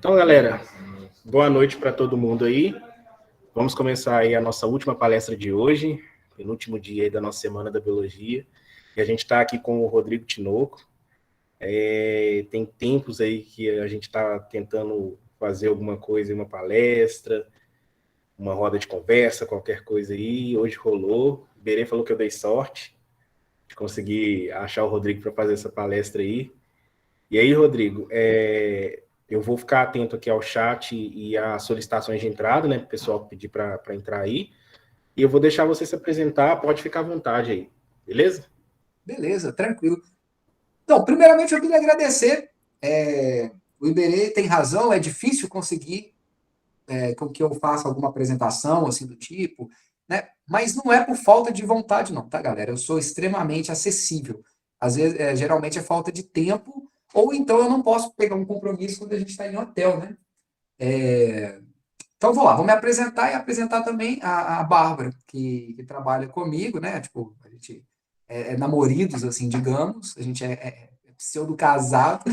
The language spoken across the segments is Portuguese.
Então, galera, boa noite para todo mundo aí. Vamos começar aí a nossa última palestra de hoje, penúltimo dia aí da nossa Semana da Biologia. E a gente está aqui com o Rodrigo Tinoco. Tem tempos aí que a gente está tentando fazer alguma coisa, uma palestra, uma roda de conversa, qualquer coisa aí. Hoje rolou. O Berê falou que eu dei sorte de conseguir achar o Rodrigo para fazer essa palestra aí. E aí, Rodrigo, eu vou ficar atento aqui ao chat e às solicitações de entrada, né? Para o pessoal pedir para entrar aí. E eu vou deixar você se apresentar, pode ficar à vontade aí, beleza? Beleza, tranquilo. Então, primeiramente eu queria agradecer. O Iberê tem razão, é difícil conseguir com que eu faça alguma apresentação assim do tipo, né? Mas não é por falta de vontade, não, tá, galera? Eu sou extremamente acessível. Às vezes, geralmente é falta de tempo, ou então eu não posso pegar um compromisso quando a gente está em hotel, né? Então, vou lá, vou me apresentar e apresentar também a Bárbara, que trabalha comigo, né? Tipo, a gente é namoridos, assim, digamos, a gente é pseudo-casado.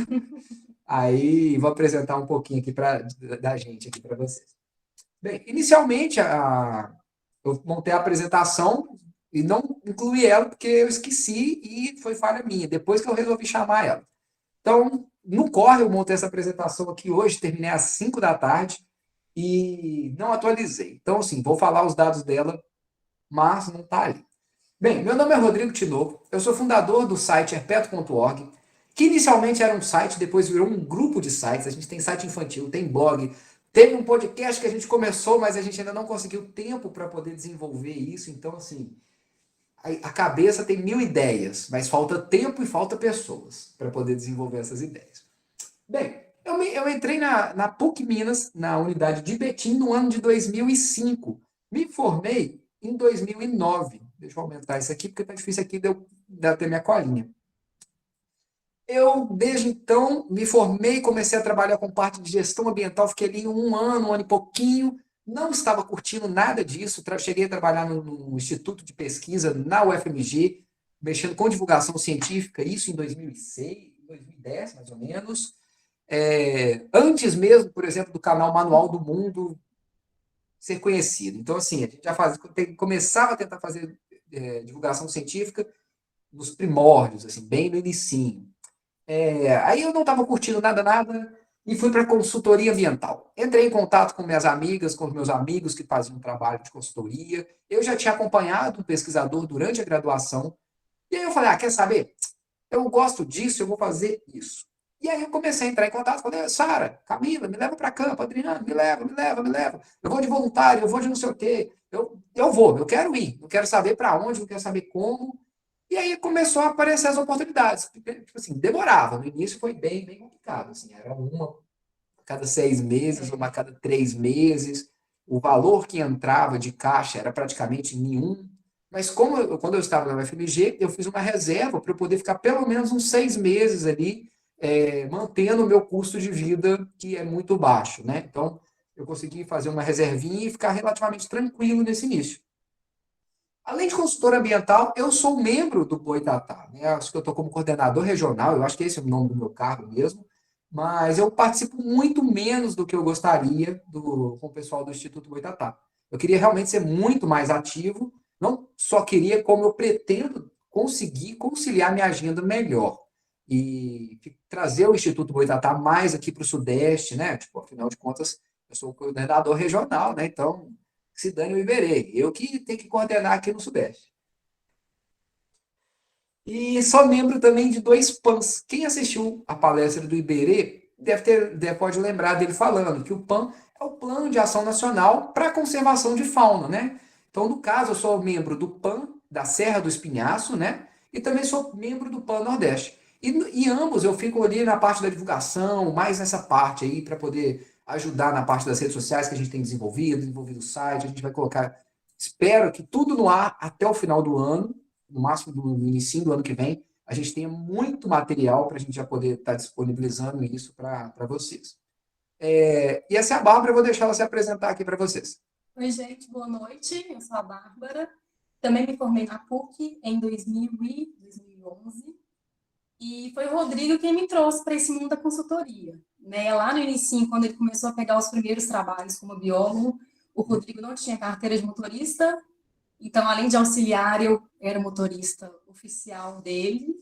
Aí, vou apresentar um pouquinho aqui da gente aqui para vocês. Bem, inicialmente, eu montei a apresentação e não incluí ela porque eu esqueci e foi falha minha, depois que eu resolvi chamar ela. Então, no corre, eu montei essa apresentação aqui hoje, terminei às 5 da tarde e não atualizei. Então, assim, vou falar os dados dela, mas não está ali. Bem, meu nome é Rodrigo Tinoco, eu sou fundador do site herpeto.org, que inicialmente era um site, depois virou um grupo de sites. A gente tem site infantil, tem blog, teve um podcast que a gente começou, mas a gente ainda não conseguiu tempo para poder desenvolver isso. Então, assim, a cabeça tem mil ideias, mas falta tempo e falta pessoas para poder desenvolver essas ideias. Bem, eu entrei na PUC Minas, na unidade de Betim, no ano de 2005. Me formei em 2009. Deixa eu aumentar isso aqui, porque tá difícil aqui de eu ter minha colinha. Eu, desde então, me formei, comecei a trabalhar com parte de gestão ambiental, fiquei ali um ano e pouquinho, não estava curtindo nada disso, cheguei a trabalhar no Instituto de Pesquisa, na UFMG, mexendo com divulgação científica, isso em 2006, 2010, mais ou menos. Antes mesmo, por exemplo, do canal Manual do Mundo ser conhecido. Então, assim, a gente já começava a tentar fazer divulgação científica nos primórdios, assim, bem no inicinho. Aí eu não estava curtindo nada e fui para consultoria ambiental. Entrei em contato com minhas amigas, com os meus amigos que faziam trabalho de consultoria. Eu já tinha acompanhado um pesquisador durante a graduação. E aí eu falei, quer saber? Eu gosto disso, eu vou fazer isso. E aí eu comecei a entrar em contato, falei, Sara, Camila, me leva para campo, Adriano, me leva. Eu vou de voluntário, eu vou de não sei o quê. Eu vou, eu quero ir, não quero saber para onde, não quero saber como. E aí começou a aparecer as oportunidades. Tipo assim, demorava. No início foi bem complicado. Assim, era uma a cada 6 meses, uma a cada 3 meses. O valor que entrava de caixa era praticamente nenhum. Mas quando eu estava na UFMG, eu fiz uma reserva para eu poder ficar pelo menos uns 6 meses ali, mantendo o meu custo de vida, que é muito baixo. Né? Então, eu consegui fazer uma reservinha e ficar relativamente tranquilo nesse início. Além de consultor ambiental, eu sou membro do Boitatá, né? Acho que eu estou como coordenador regional, eu acho que esse é o nome do meu cargo mesmo, mas eu participo muito menos do que eu gostaria com o pessoal do Instituto Boitatá. Eu queria realmente ser muito mais ativo, não só queria, como eu pretendo conseguir conciliar minha agenda melhor e trazer o Instituto Boitatá mais aqui para o Sudeste, né? Tipo, afinal de contas, eu sou o coordenador regional, né? Então, se dane o Iberê. Eu que tenho que coordenar aqui no Sudeste. E sou membro também de dois PANs. Quem assistiu a palestra do Iberê pode lembrar dele falando que o PAN é o Plano de Ação Nacional para a Conservação de Fauna, né? Então, no caso, eu sou membro do PAN da Serra do Espinhaço, né? E também sou membro do PAN Nordeste. E ambos eu fico ali na parte da divulgação, mais nessa parte aí, para poder ajudar na parte das redes sociais que a gente tem desenvolvido o site, a gente vai colocar, espero que tudo no ar até o final do ano, no máximo no início do ano que vem, a gente tenha muito material para a gente já poder estar disponibilizando isso para vocês. E essa é a Bárbara, eu vou deixar ela se apresentar aqui para vocês. Oi, gente, boa noite. Eu sou a Bárbara. Também me formei na PUC em 2011. E foi o Rodrigo quem me trouxe para esse mundo da consultoria. né? Lá no início, quando ele começou a pegar os primeiros trabalhos como biólogo, o Rodrigo não tinha carteira de motorista, então, além de auxiliar, eu era motorista oficial dele.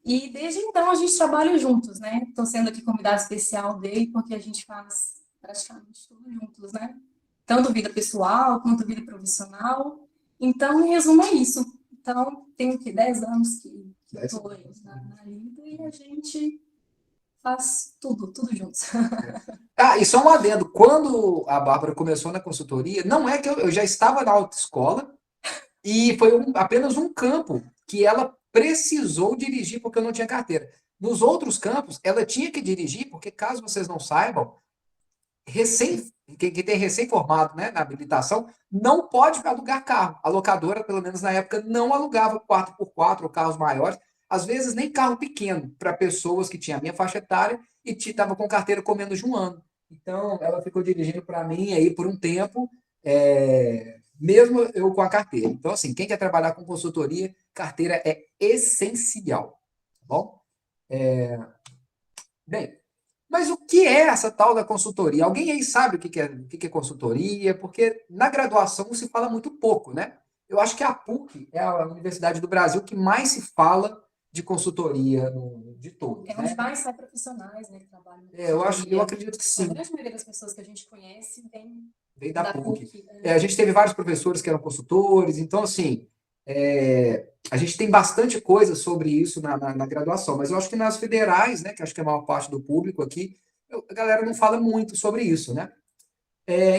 E desde então a gente trabalha juntos, né? Estou sendo aqui convidada especial dele, porque a gente faz praticamente tudo juntos, né? Tanto vida pessoal quanto vida profissional. Então, em resumo, é isso. Então, tenho que 10 anos que estou na lida e a gente faz tudo juntos. E só um adendo. Quando a Bárbara começou na consultoria, não é que eu já estava na autoescola e foi apenas um campo que ela precisou dirigir porque eu não tinha carteira. Nos outros campos, ela tinha que dirigir, porque caso vocês não saibam, quem tem recém-formado, né, na habilitação, não pode alugar carro. A locadora, pelo menos na época, não alugava 4x4 ou carros maiores, às vezes nem carro pequeno, para pessoas que tinham a minha faixa etária e estavam com carteira com menos de um ano. Então, ela ficou dirigindo para mim aí por um tempo, mesmo eu com a carteira. Então, assim, quem quer trabalhar com consultoria, carteira é essencial. Tá bom? Bem, mas o que é essa tal da consultoria? Alguém aí sabe o que é consultoria? Porque na graduação se fala muito pouco, né? Eu acho que a PUC é a universidade do Brasil que mais se fala de consultoria de todos, É onde mais sai profissionais, né, que trabalham com eu consultoria. acredito que A sim. grande maioria das pessoas que a gente conhece Vem da PUC. PUC. A gente teve vários professores que eram consultores, então, assim, a gente tem bastante coisa sobre isso na graduação, mas eu acho que nas federais, né, que acho que é a maior parte do público aqui, a galera não fala muito sobre isso, né?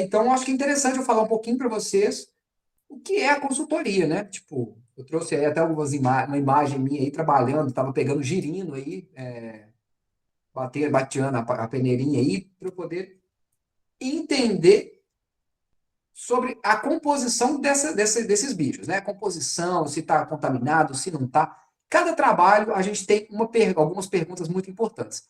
Então, eu acho que é interessante eu falar um pouquinho para vocês o que é a consultoria, né? Tipo, eu trouxe aí até uma imagem minha aí trabalhando, estava pegando girino aí, bateando a peneirinha aí, para eu poder entender sobre a composição desses bichos, né? A composição, se está contaminado, se não está. Cada trabalho a gente tem algumas perguntas muito importantes.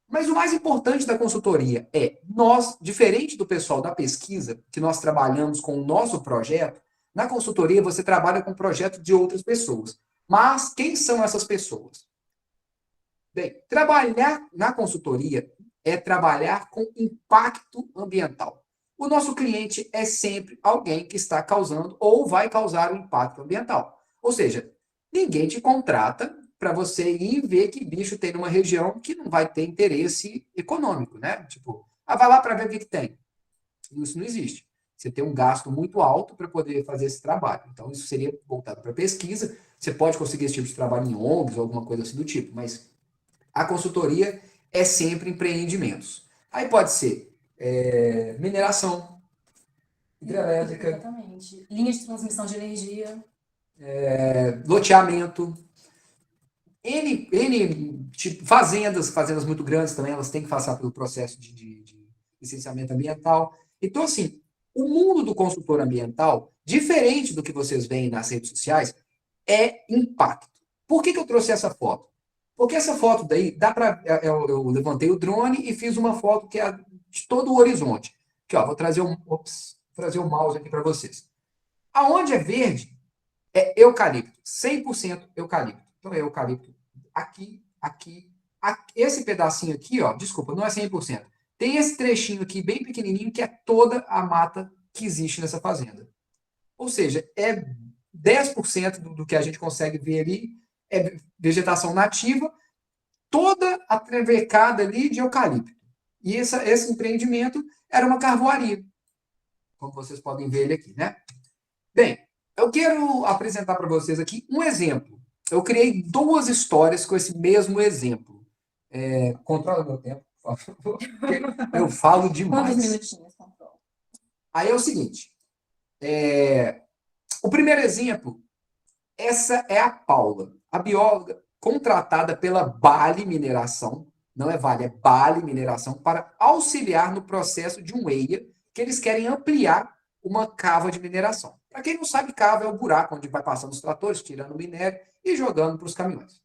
Mas o mais importante da consultoria é nós, diferente do pessoal da pesquisa, que nós trabalhamos com o nosso projeto, na consultoria você trabalha com o projeto de outras pessoas. Mas quem são essas pessoas? Bem, trabalhar na consultoria é trabalhar com impacto ambiental. O nosso cliente é sempre alguém que está causando ou vai causar um impacto ambiental. Ou seja, ninguém te contrata para você ir ver que bicho tem numa região que não vai ter interesse econômico, né? Tipo, vai lá para ver o que tem. Isso não existe. Você tem um gasto muito alto para poder fazer esse trabalho. Então, isso seria voltado para pesquisa. Você pode conseguir esse tipo de trabalho em ONGs ou alguma coisa assim do tipo, mas a consultoria é sempre empreendimentos. Aí pode ser mineração, hidrelétrica. Exatamente. Linha de transmissão de energia. Loteamento. Tipo, fazendas muito grandes também, elas têm que passar pelo processo de licenciamento ambiental. Então, assim, o mundo do consultor ambiental, diferente do que vocês veem nas redes sociais, é impacto. Por que eu trouxe essa foto? Porque essa foto daí, dá para. Eu levantei o drone e fiz uma foto que é de todo o horizonte. Aqui, ó, vou trazer o mouse aqui para vocês. Aonde é verde é eucalipto, 100% eucalipto. Então é eucalipto aqui, aqui. Esse pedacinho aqui, ó, desculpa, não é 100%. Tem esse trechinho aqui bem pequenininho que é toda a mata que existe nessa fazenda. Ou seja, é 10% do que a gente consegue ver ali é vegetação nativa, toda atravessada ali de eucalipto. E esse empreendimento era uma carvoaria, como vocês podem ver ele aqui, né? Bem, eu quero apresentar para vocês aqui um exemplo. Eu criei 2 histórias com esse mesmo exemplo. Controla meu tempo, por favor, porque eu falo demais. Quantos minutinhos? Aí é o seguinte, o primeiro exemplo, essa é a Paula, a bióloga contratada pela Bali Mineração, não é Vale, é Bali Mineração, para auxiliar no processo de um EIA, que eles querem ampliar uma cava de mineração. Para quem não sabe, cava é o buraco onde vai passando os tratores, tirando o minério e jogando para os caminhões.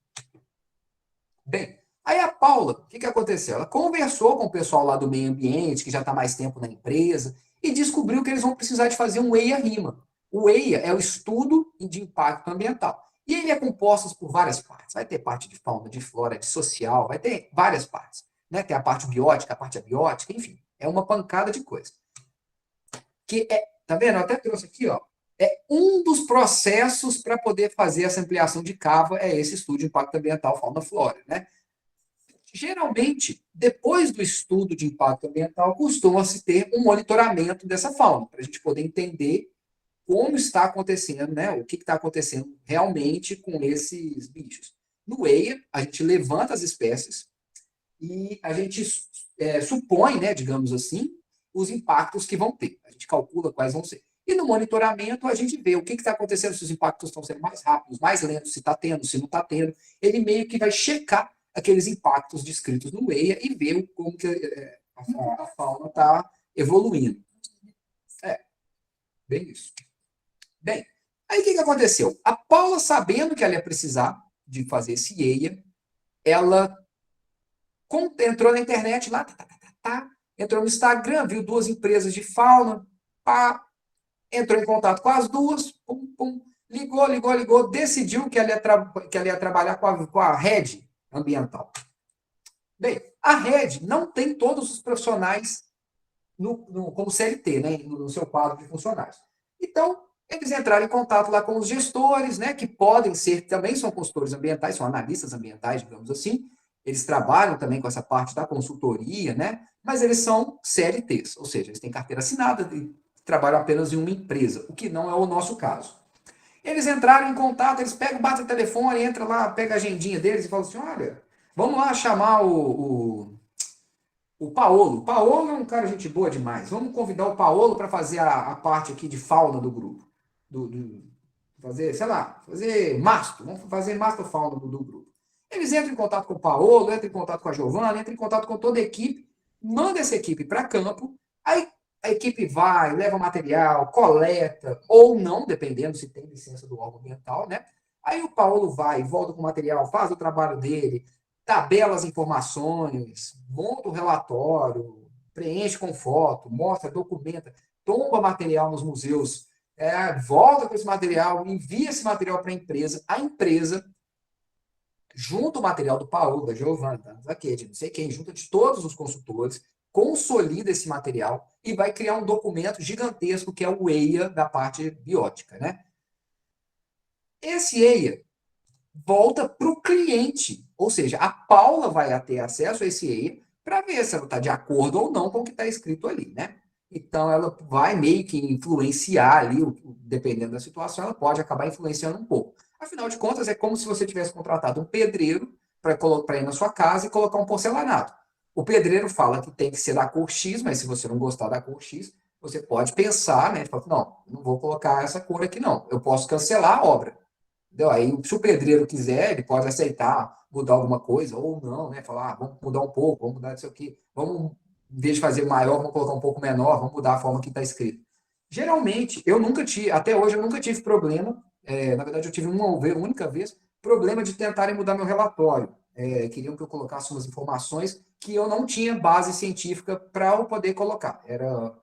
Bem, aí a Paula, o que aconteceu? Ela conversou com o pessoal lá do meio ambiente, que já está mais tempo na empresa, e descobriu que eles vão precisar de fazer um EIA-RIMA. O EIA é o Estudo de Impacto Ambiental. E ele é composto por várias partes. Vai ter parte de fauna, de flora, de social, vai ter várias partes. né? Tem a parte biótica, a parte abiótica, enfim, é uma pancada de coisa. Tá vendo? Eu até trouxe aqui, ó. É um dos processos para poder fazer essa ampliação de cava, é esse estudo de impacto ambiental fauna-flora, né? Geralmente, depois do estudo de impacto ambiental, costuma-se ter um monitoramento dessa fauna, para a gente poder entender como está acontecendo, né? O que está acontecendo realmente com esses bichos. No EIA, a gente levanta as espécies e a gente supõe, né, digamos assim, os impactos que vão ter. A gente calcula quais vão ser. E no monitoramento, a gente vê o que está acontecendo, se os impactos estão sendo mais rápidos, mais lentos, se está tendo, se não está tendo. Ele meio que vai checar aqueles impactos descritos no EIA e ver como que a fauna está evoluindo. Bem isso. Bem, aí o que aconteceu? A Paula, sabendo que ela ia precisar de fazer esse EIA, ela entrou na internet lá, entrou no Instagram, viu 2 empresas de fauna, entrou em contato com as 2, ligou, decidiu que ela ia trabalhar com a rede ambiental. Bem, a rede não tem todos os profissionais como CLT, né, no seu quadro de funcionários. Então, eles entraram em contato lá com os gestores, né, que podem ser, também são consultores ambientais, são analistas ambientais, digamos assim. Eles trabalham também com essa parte da consultoria, né, mas eles são CLTs, ou seja, eles têm carteira assinada e trabalham apenas em uma empresa, o que não é o nosso caso. Eles entraram em contato, eles batem o telefone, entra lá, pega a agendinha deles e falam assim, olha, vamos lá chamar o Paolo. O Paolo é um cara gente boa demais. Vamos convidar o Paolo para fazer a parte aqui de fauna do grupo. Fazer, sei lá, fazer mastro. Vamos fazer mastro-fauna do grupo. Eles entram em contato com o Paolo, entram em contato com a Giovana, entram em contato com toda a equipe, manda essa equipe para campo, aí a equipe vai, leva material, coleta, ou não, dependendo se tem licença do órgão ambiental, né? Aí o Paolo vai, volta com o material, faz o trabalho dele, tabela as informações, monta o relatório, preenche com foto, mostra, documenta, tomba material nos museus, volta com esse material, envia esse material para a empresa junta o material do Paolo, da Giovana, da Zaquete, não sei quem, junta de todos os consultores, consolida esse material e vai criar um documento gigantesco que é o EIA da parte biótica, né? Esse EIA volta para o cliente, ou seja, a Paula vai ter acesso a esse EIA para ver se ela está de acordo ou não com o que está escrito ali, né? Então, ela vai meio que influenciar ali, dependendo da situação, ela pode acabar influenciando um pouco. Afinal de contas, é como se você tivesse contratado um pedreiro para ir na sua casa e colocar um porcelanato. O pedreiro fala que tem que ser da cor X, mas se você não gostar da cor X, você pode pensar, né? Fala, não vou colocar essa cor aqui, não. Eu posso cancelar a obra. Entendeu? Aí, se o pedreiro quiser, ele pode aceitar mudar alguma coisa, ou não, né? Falar, vamos mudar um pouco, vamos mudar isso aqui, vamos, em vez de fazer maior, vamos colocar um pouco menor, vamos mudar a forma que está escrito. Geralmente, eu nunca tive, até hoje eu nunca tive problema, na verdade eu tive uma única vez, problema de tentarem mudar meu relatório. Queriam que eu colocasse umas informações que eu não tinha base científica para eu poder colocar. Era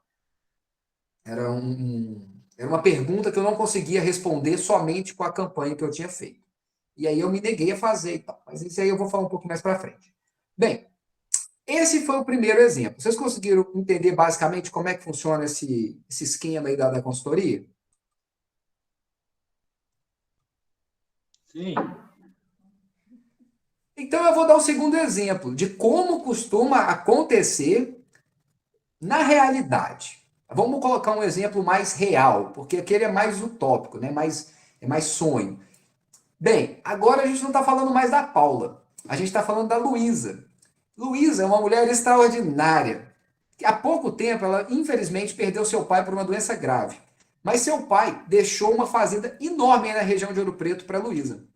uma pergunta que eu não conseguia responder somente com a campanha que eu tinha feito. E aí eu me neguei a fazer e tal. Mas isso aí eu vou falar um pouco mais para frente. Bem, esse foi o primeiro exemplo. Vocês conseguiram entender basicamente como é que funciona esse esquema aí da consultoria? Sim. Então eu vou dar o segundo exemplo de como costuma acontecer na realidade. Vamos colocar um exemplo mais real, porque aquele é mais utópico, né? É mais sonho. Bem, agora a gente não está falando mais da Paula. A gente está falando da Luísa. Luísa é uma mulher extraordinária. Há pouco tempo, ela infelizmente perdeu seu pai por uma doença grave. Mas seu pai deixou uma fazenda enorme na região de Ouro Preto para Luísa.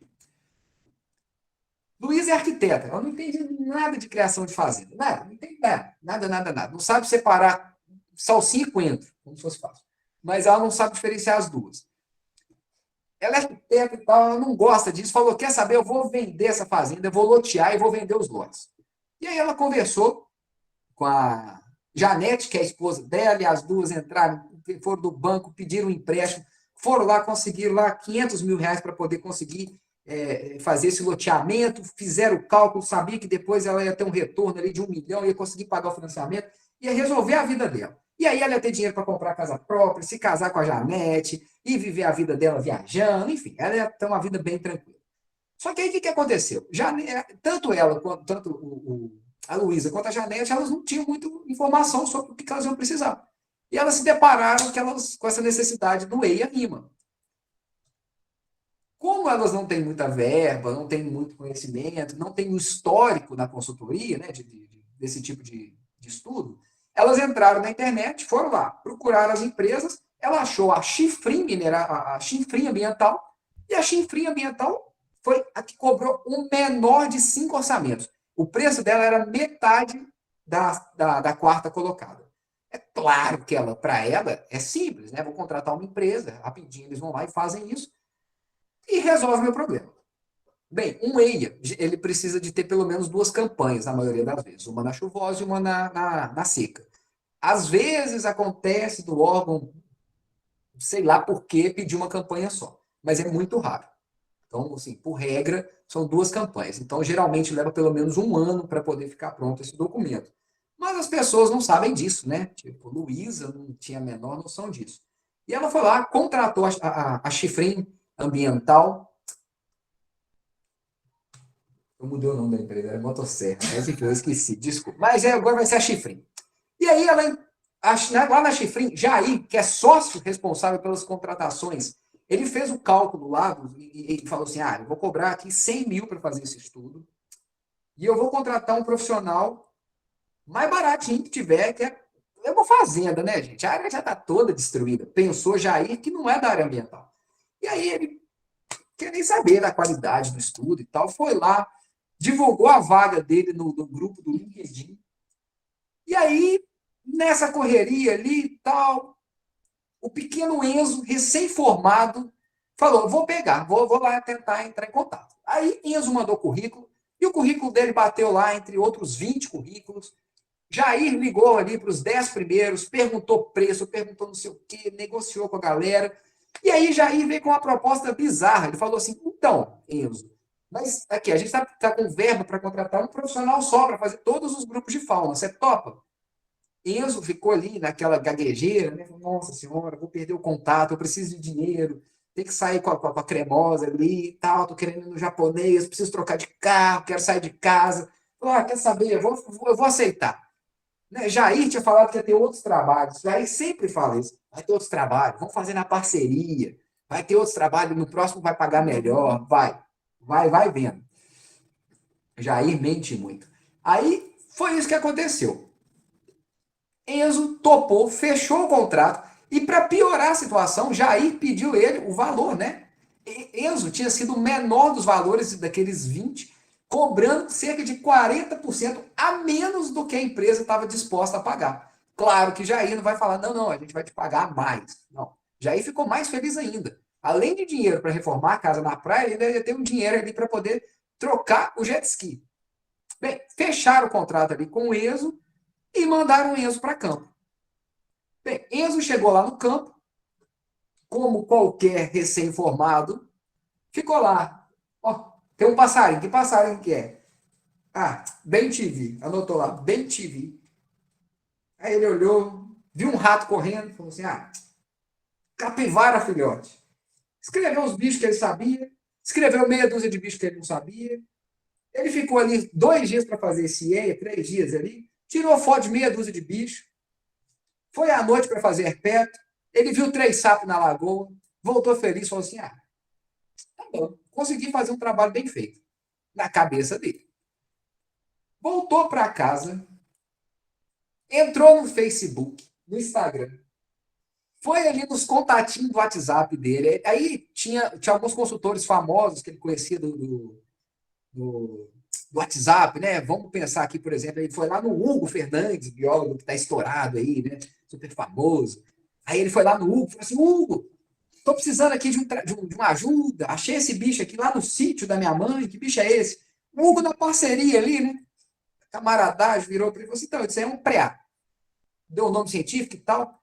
Luísa é arquiteta. Ela não entende nada de criação de fazenda. Nada. Não entende nada. Não sabe separar salsinha e coentro, como se fosse fácil. Mas ela não sabe diferenciar as duas. Ela é arquiteta e tal, ela não gosta disso. Falou, quer saber, eu vou vender essa fazenda, eu vou lotear e vou vender os lotes. E aí ela conversou com a Janete, que é a esposa dela, e as duas entraram, foram do banco, pediram um empréstimo, foram lá, conseguiram lá R$500 mil para poder conseguir fazer esse loteamento, fizeram o cálculo, sabia que depois ela ia ter um retorno ali de 1 milhão, ia conseguir pagar o financiamento, ia resolver a vida dela. E aí ela ia ter dinheiro para comprar a casa própria, se casar com a Janete, e viver a vida dela viajando, enfim, ela ia ter uma vida bem tranquila. Só que aí o que aconteceu? Tanto ela, tanto a Luísa quanto a Janete, elas não tinham muita informação sobre o que elas iam precisar. E elas se depararam com essa necessidade do EIA-RIMA. Como elas não têm muita verba, não têm muito conhecimento, não têm o histórico na consultoria, né, desse tipo de estudo, elas entraram na internet, foram lá, procuraram as empresas, ela achou a Chifrim Ambiental, e a Chifrim Ambiental foi a que cobrou o menor de 5 orçamentos. O preço dela era metade da quarta colocada. É claro que para ela, é simples, né? Vou contratar uma empresa, rapidinho eles vão lá e fazem isso, e resolve o meu problema. Bem, um EIA, ele precisa de ter pelo menos 2 campanhas, na maioria das vezes. Uma na chuvosa e uma na seca. Às vezes acontece do órgão, sei lá por que, pedir uma campanha só. Mas é muito raro. Então, assim, por regra, são 2 campanhas. Então, geralmente, leva pelo menos 1 ano para poder ficar pronto esse documento. Mas as pessoas não sabem disso, né? Tipo, Luísa não tinha a menor noção disso. E ela foi lá, contratou a Chifrim Ambiental. Eu mudei o nome da empresa, era Motosserra, mas enfim, eu esqueci, desculpa. Mas agora vai ser a Chifrim. E aí, lá na Chifrim, Jair, que é sócio responsável pelas contratações, ele fez o cálculo lá e falou assim, eu vou cobrar aqui 100 mil para fazer esse estudo e eu vou contratar um profissional mais baratinho que tiver, que é uma fazenda, né, gente? A área já está toda destruída. Pensou Jair, que não é da área ambiental. E aí ele quer nem saber da qualidade do estudo e tal, foi lá, divulgou a vaga dele no grupo do LinkedIn. E aí, nessa correria ali e tal, o pequeno Enzo, recém-formado, falou, vou lá tentar entrar em contato. Aí Enzo mandou currículo, e o currículo dele bateu lá entre outros 20 currículos. Jair ligou ali para os 10 primeiros, perguntou preço, perguntou não sei o quê, negociou com a galera. E aí Jair veio com uma proposta bizarra. Ele falou assim, então, Enzo, mas aqui, a gente está com verba para contratar um profissional só para fazer todos os grupos de fauna. Você topa? Enzo ficou ali naquela gaguejeira, né? Nossa senhora, vou perder o contato, eu preciso de dinheiro, tem que sair com a cremosa ali e tal, tô querendo ir no japonês, preciso trocar de carro, quero sair de casa. Quer saber, eu vou aceitar. Né? Jair tinha falado que ia ter outros trabalhos, Jair sempre fala isso, vai ter outros trabalhos, vamos fazer na parceria, vai ter outros trabalhos, no próximo vai pagar melhor, vai vendo. Jair mente muito. Aí foi isso que aconteceu. Enzo topou, fechou o contrato e, para piorar a situação, Jair pediu ele o valor, né? Enzo tinha sido o menor dos valores daqueles 20, cobrando cerca de 40% a menos do que a empresa estava disposta a pagar. Claro que Jair não vai falar, não, a gente vai te pagar mais. Não. Jair ficou mais feliz ainda. Além de dinheiro para reformar a casa na praia, ele ainda ia ter um dinheiro ali para poder trocar o jet ski. Bem, fecharam o contrato ali com o Enzo e mandaram o Enzo para campo. Bem, Enzo chegou lá no campo, como qualquer recém-formado, ficou lá. Ó, tem um passarinho, que passarinho que é? Bem TV, anotou lá, Bem TV. Aí ele olhou, viu um rato correndo, falou assim, capivara, filhote. Escreveu os bichos que ele sabia, escreveu meia dúzia de bichos que ele não sabia. Ele ficou ali 2 dias para fazer esse EIA, 3 dias ali, tirou foto de meia dúzia de bichos, foi à noite para fazer perto, ele viu 3 sapos na lagoa, voltou feliz, falou assim, tá bom, consegui fazer um trabalho bem feito, na cabeça dele. Voltou para casa, entrou no Facebook, no Instagram, foi ali nos contatinhos do WhatsApp dele, aí tinha alguns consultores famosos que ele conhecia do WhatsApp, né? Vamos pensar aqui, por exemplo, ele foi lá no Hugo Fernandes, biólogo que está estourado aí, né? Super famoso. Aí ele foi lá no Hugo, falou assim, Hugo, estou precisando aqui de uma ajuda, achei esse bicho aqui lá no sítio da minha mãe, que bicho é esse? O Hugo na parceria ali, né? Camaradagem, virou para ele e falou assim, então, isso aí é um preá. Deu o nome científico e tal.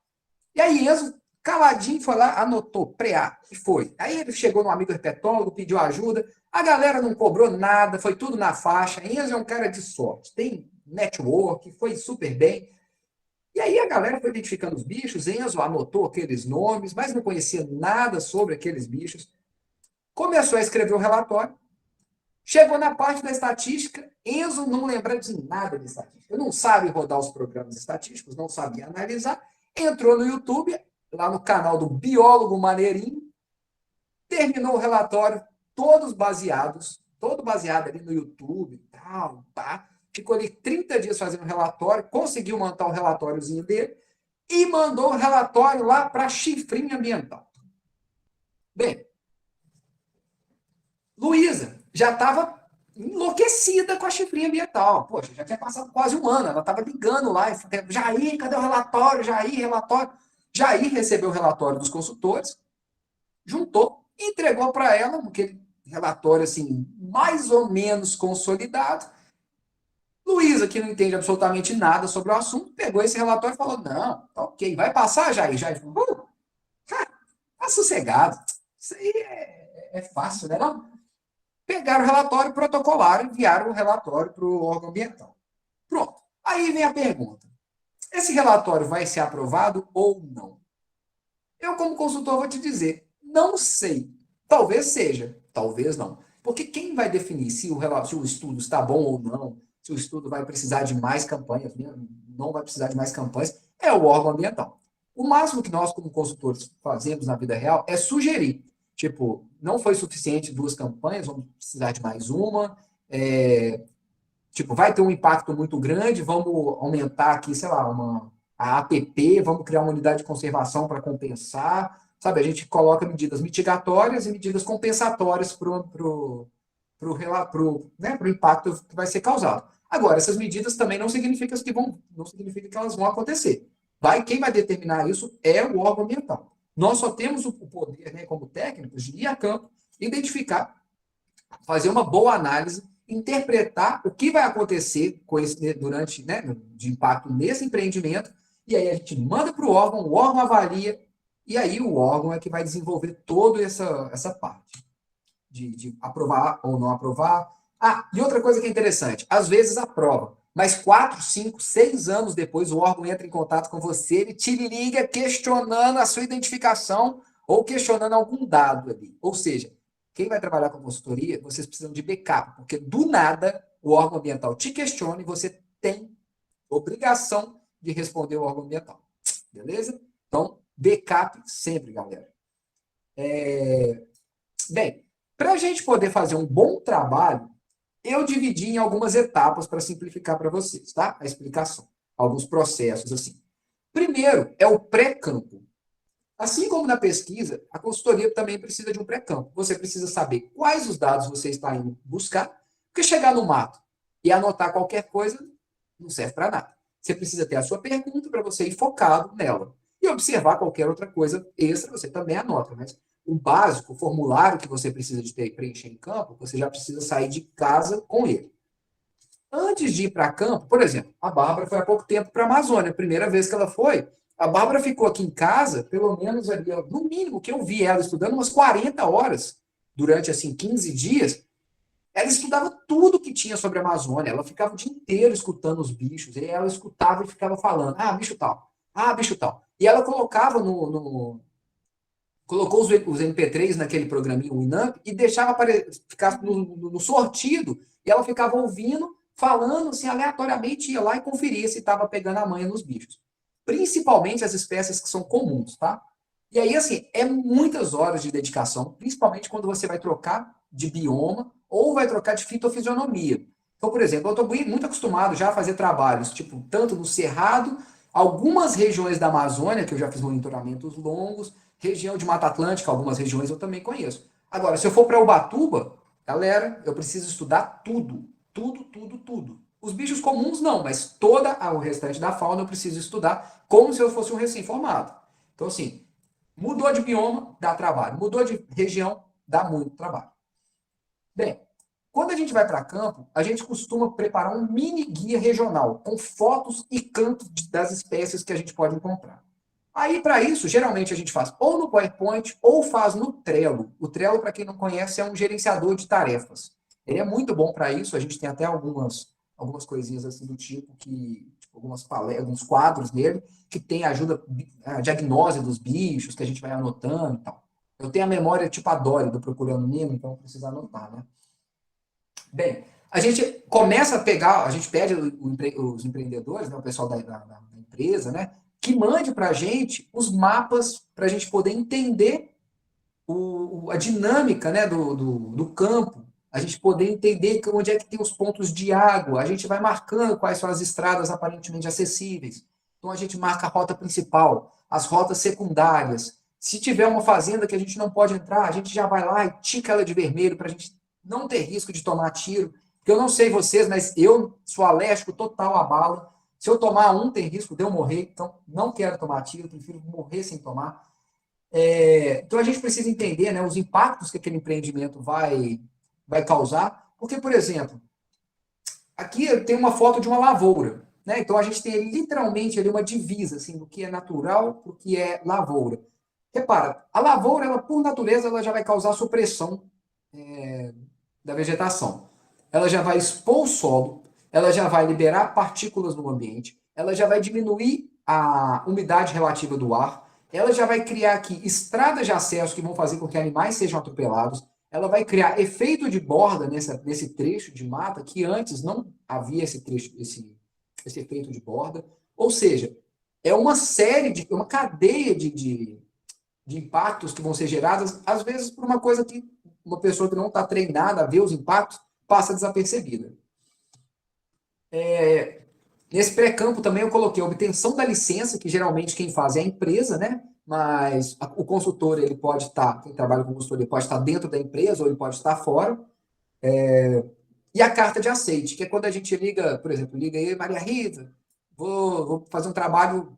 E aí Enzo caladinho, foi lá, anotou, preá, e foi. Aí ele chegou no amigo herpetólogo, pediu ajuda, a galera não cobrou nada, foi tudo na faixa. Enzo é um cara de sorte, tem network, foi super bem. E aí a galera foi identificando os bichos, Enzo anotou aqueles nomes, mas não conhecia nada sobre aqueles bichos. Começou a escrever o relatório, chegou na parte da estatística, Enzo não lembra de nada de estatística, não sabe rodar os programas estatísticos, não sabia analisar, entrou no YouTube, lá no canal do Biólogo Maneirinho, terminou o relatório, todo baseado ali no YouTube e tal, tá? Ficou ali 30 dias fazendo relatório, conseguiu montar o relatóriozinho dele e mandou o relatório lá para a Chifrinha Ambiental. Bem, Luísa já estava enlouquecida com a Chifrinha Ambiental. Poxa, já tinha passado quase um ano, ela estava ligando lá, Jair, cadê o relatório? Jair, relatório. Jair recebeu o relatório dos consultores, juntou, entregou para ela aquele relatório assim, mais ou menos consolidado. Luísa, que não entende absolutamente nada sobre o assunto, pegou esse relatório e falou, não, tá ok, vai passar, Jair? Jair falou, tá sossegado, isso aí é fácil, né? Não? Pegaram o relatório, protocolaram, enviaram o relatório para o órgão ambiental. Pronto. Aí vem a pergunta, esse relatório vai ser aprovado ou não? Eu, como consultor, vou te dizer, não sei. Talvez seja, talvez não. Porque quem vai definir se o estudo está bom ou não, se o estudo vai precisar de mais campanhas, não vai precisar de mais campanhas, é o órgão ambiental. O máximo que nós, como consultores, fazemos na vida real é sugerir. Tipo, não foi suficiente 2 campanhas, vamos precisar de mais uma. Tipo, vai ter um impacto muito grande, vamos aumentar aqui, sei lá, a APP, vamos criar uma unidade de conservação para compensar. Sabe, a gente coloca medidas mitigatórias e medidas compensatórias para o impacto que vai ser causado. Agora, essas medidas também não significam que elas vão acontecer. Quem vai determinar isso é o órgão ambiental. Nós só temos o poder, né, como técnicos, de ir a campo, identificar, fazer uma boa análise, interpretar o que vai acontecer com esse, durante, né, de impacto nesse empreendimento, e aí a gente manda para o órgão avalia, e aí o órgão é que vai desenvolver toda essa parte de aprovar ou não aprovar. E outra coisa que é interessante, às vezes aprova, mas 4, 5, 6 anos depois o órgão entra em contato com você, ele te liga questionando a sua identificação ou questionando algum dado ali. Ou seja, quem vai trabalhar com consultoria, vocês precisam de backup, porque do nada o órgão ambiental te questiona e você tem obrigação de responder ao órgão ambiental. Beleza? Então, backup sempre, galera. Bem, para a gente poder fazer um bom trabalho, eu dividi em algumas etapas para simplificar para vocês, tá? A explicação. Alguns processos, assim. Primeiro é o pré-campo. Assim como na pesquisa, a consultoria também precisa de um pré-campo. Você precisa saber quais os dados você está indo buscar, porque chegar no mato e anotar qualquer coisa não serve para nada. Você precisa ter a sua pergunta para você ir focado nela. E observar qualquer outra coisa extra, você também anota. Mas o básico, o formulário que você precisa de preencher em campo, você já precisa sair de casa com ele. Antes de ir para campo, por exemplo, a Bárbara foi há pouco tempo para a Amazônia. A primeira vez que ela foi, a Bárbara ficou aqui em casa, pelo menos ali, no mínimo que eu vi ela estudando, umas 40 horas, durante assim 15 dias. Ela estudava tudo que tinha sobre a Amazônia, ela ficava o dia inteiro escutando os bichos, e ela escutava e ficava falando, bicho tal, bicho tal. E ela colocava colocou os MP3 naquele programinha Winamp e deixava ficar no sortido, e ela ficava ouvindo, falando assim, aleatoriamente, ia lá e conferia se estava pegando a manha nos bichos. Principalmente as espécies que são comuns, tá? E aí, assim, é muitas horas de dedicação, principalmente quando você vai trocar de bioma ou vai trocar de fitofisionomia. Então, por exemplo, eu estou muito acostumado já a fazer trabalhos, tipo, tanto no Cerrado, algumas regiões da Amazônia, que eu já fiz monitoramentos longos, região de Mata Atlântica, algumas regiões eu também conheço. Agora, se eu for para Ubatuba, galera, eu preciso estudar tudo. Tudo, tudo, tudo. Os bichos comuns não, mas o restante da fauna eu preciso estudar como se eu fosse um recém-formado. Então, assim, mudou de bioma, dá trabalho. Mudou de região, dá muito trabalho. Bem, quando a gente vai para campo, a gente costuma preparar um mini guia regional com fotos e cantos das espécies que a gente pode encontrar. Aí, para isso, geralmente a gente faz ou no PowerPoint ou faz no Trello. O Trello, para quem não conhece, é um gerenciador de tarefas. Ele é muito bom para isso. A gente tem até algumas coisinhas assim do tipo tipo, alguns quadros nele que tem ajuda a diagnose dos bichos que a gente vai anotando e tal. Eu tenho a memória tipo a Dory do Procurando Nemo, então precisa anotar, né? Bem, a gente começa a pegar, a gente pede os empreendedores, né, o pessoal da empresa, né, que mande para a gente os mapas para a gente poder entender a dinâmica, né, do campo, a gente poder entender onde é que tem os pontos de água, a gente vai marcando quais são as estradas aparentemente acessíveis. Então a gente marca a rota principal, as rotas secundárias. Se tiver uma fazenda que a gente não pode entrar, a gente já vai lá e tica ela de vermelho para a gente não ter risco de tomar tiro. Porque eu não sei vocês, mas eu sou alérgico total à bala. Se eu tomar um, tem risco de eu morrer. Então, não quero tomar tiro, prefiro morrer sem tomar. Então, a gente precisa entender, né, os impactos que aquele empreendimento vai causar. Porque, por exemplo, aqui tem uma foto de uma lavoura. Né? Então, a gente tem literalmente ali uma divisa assim, do que é natural do que é lavoura. Repara, a lavoura, ela, por natureza, ela já vai causar supressão da vegetação. Ela já vai expor o solo, ela já vai liberar partículas no ambiente, ela já vai diminuir a umidade relativa do ar, ela já vai criar aqui estradas de acesso que vão fazer com que animais sejam atropelados, ela vai criar efeito de borda nesse trecho de mata que antes não havia esse efeito de borda. Ou seja, é uma uma cadeia de impactos que vão ser geradas, às vezes por uma coisa que uma pessoa que não está treinada a ver os impactos passa desapercebida. Nesse pré-campo também eu coloquei a obtenção da licença, que geralmente quem faz é a empresa, né? Mas o consultor, ele pode estar, quem trabalha com consultoria, pode estar dentro da empresa ou ele pode estar fora. E a carta de aceite, que é quando a gente liga, por exemplo, liga aí, Maria Rita, vou fazer um trabalho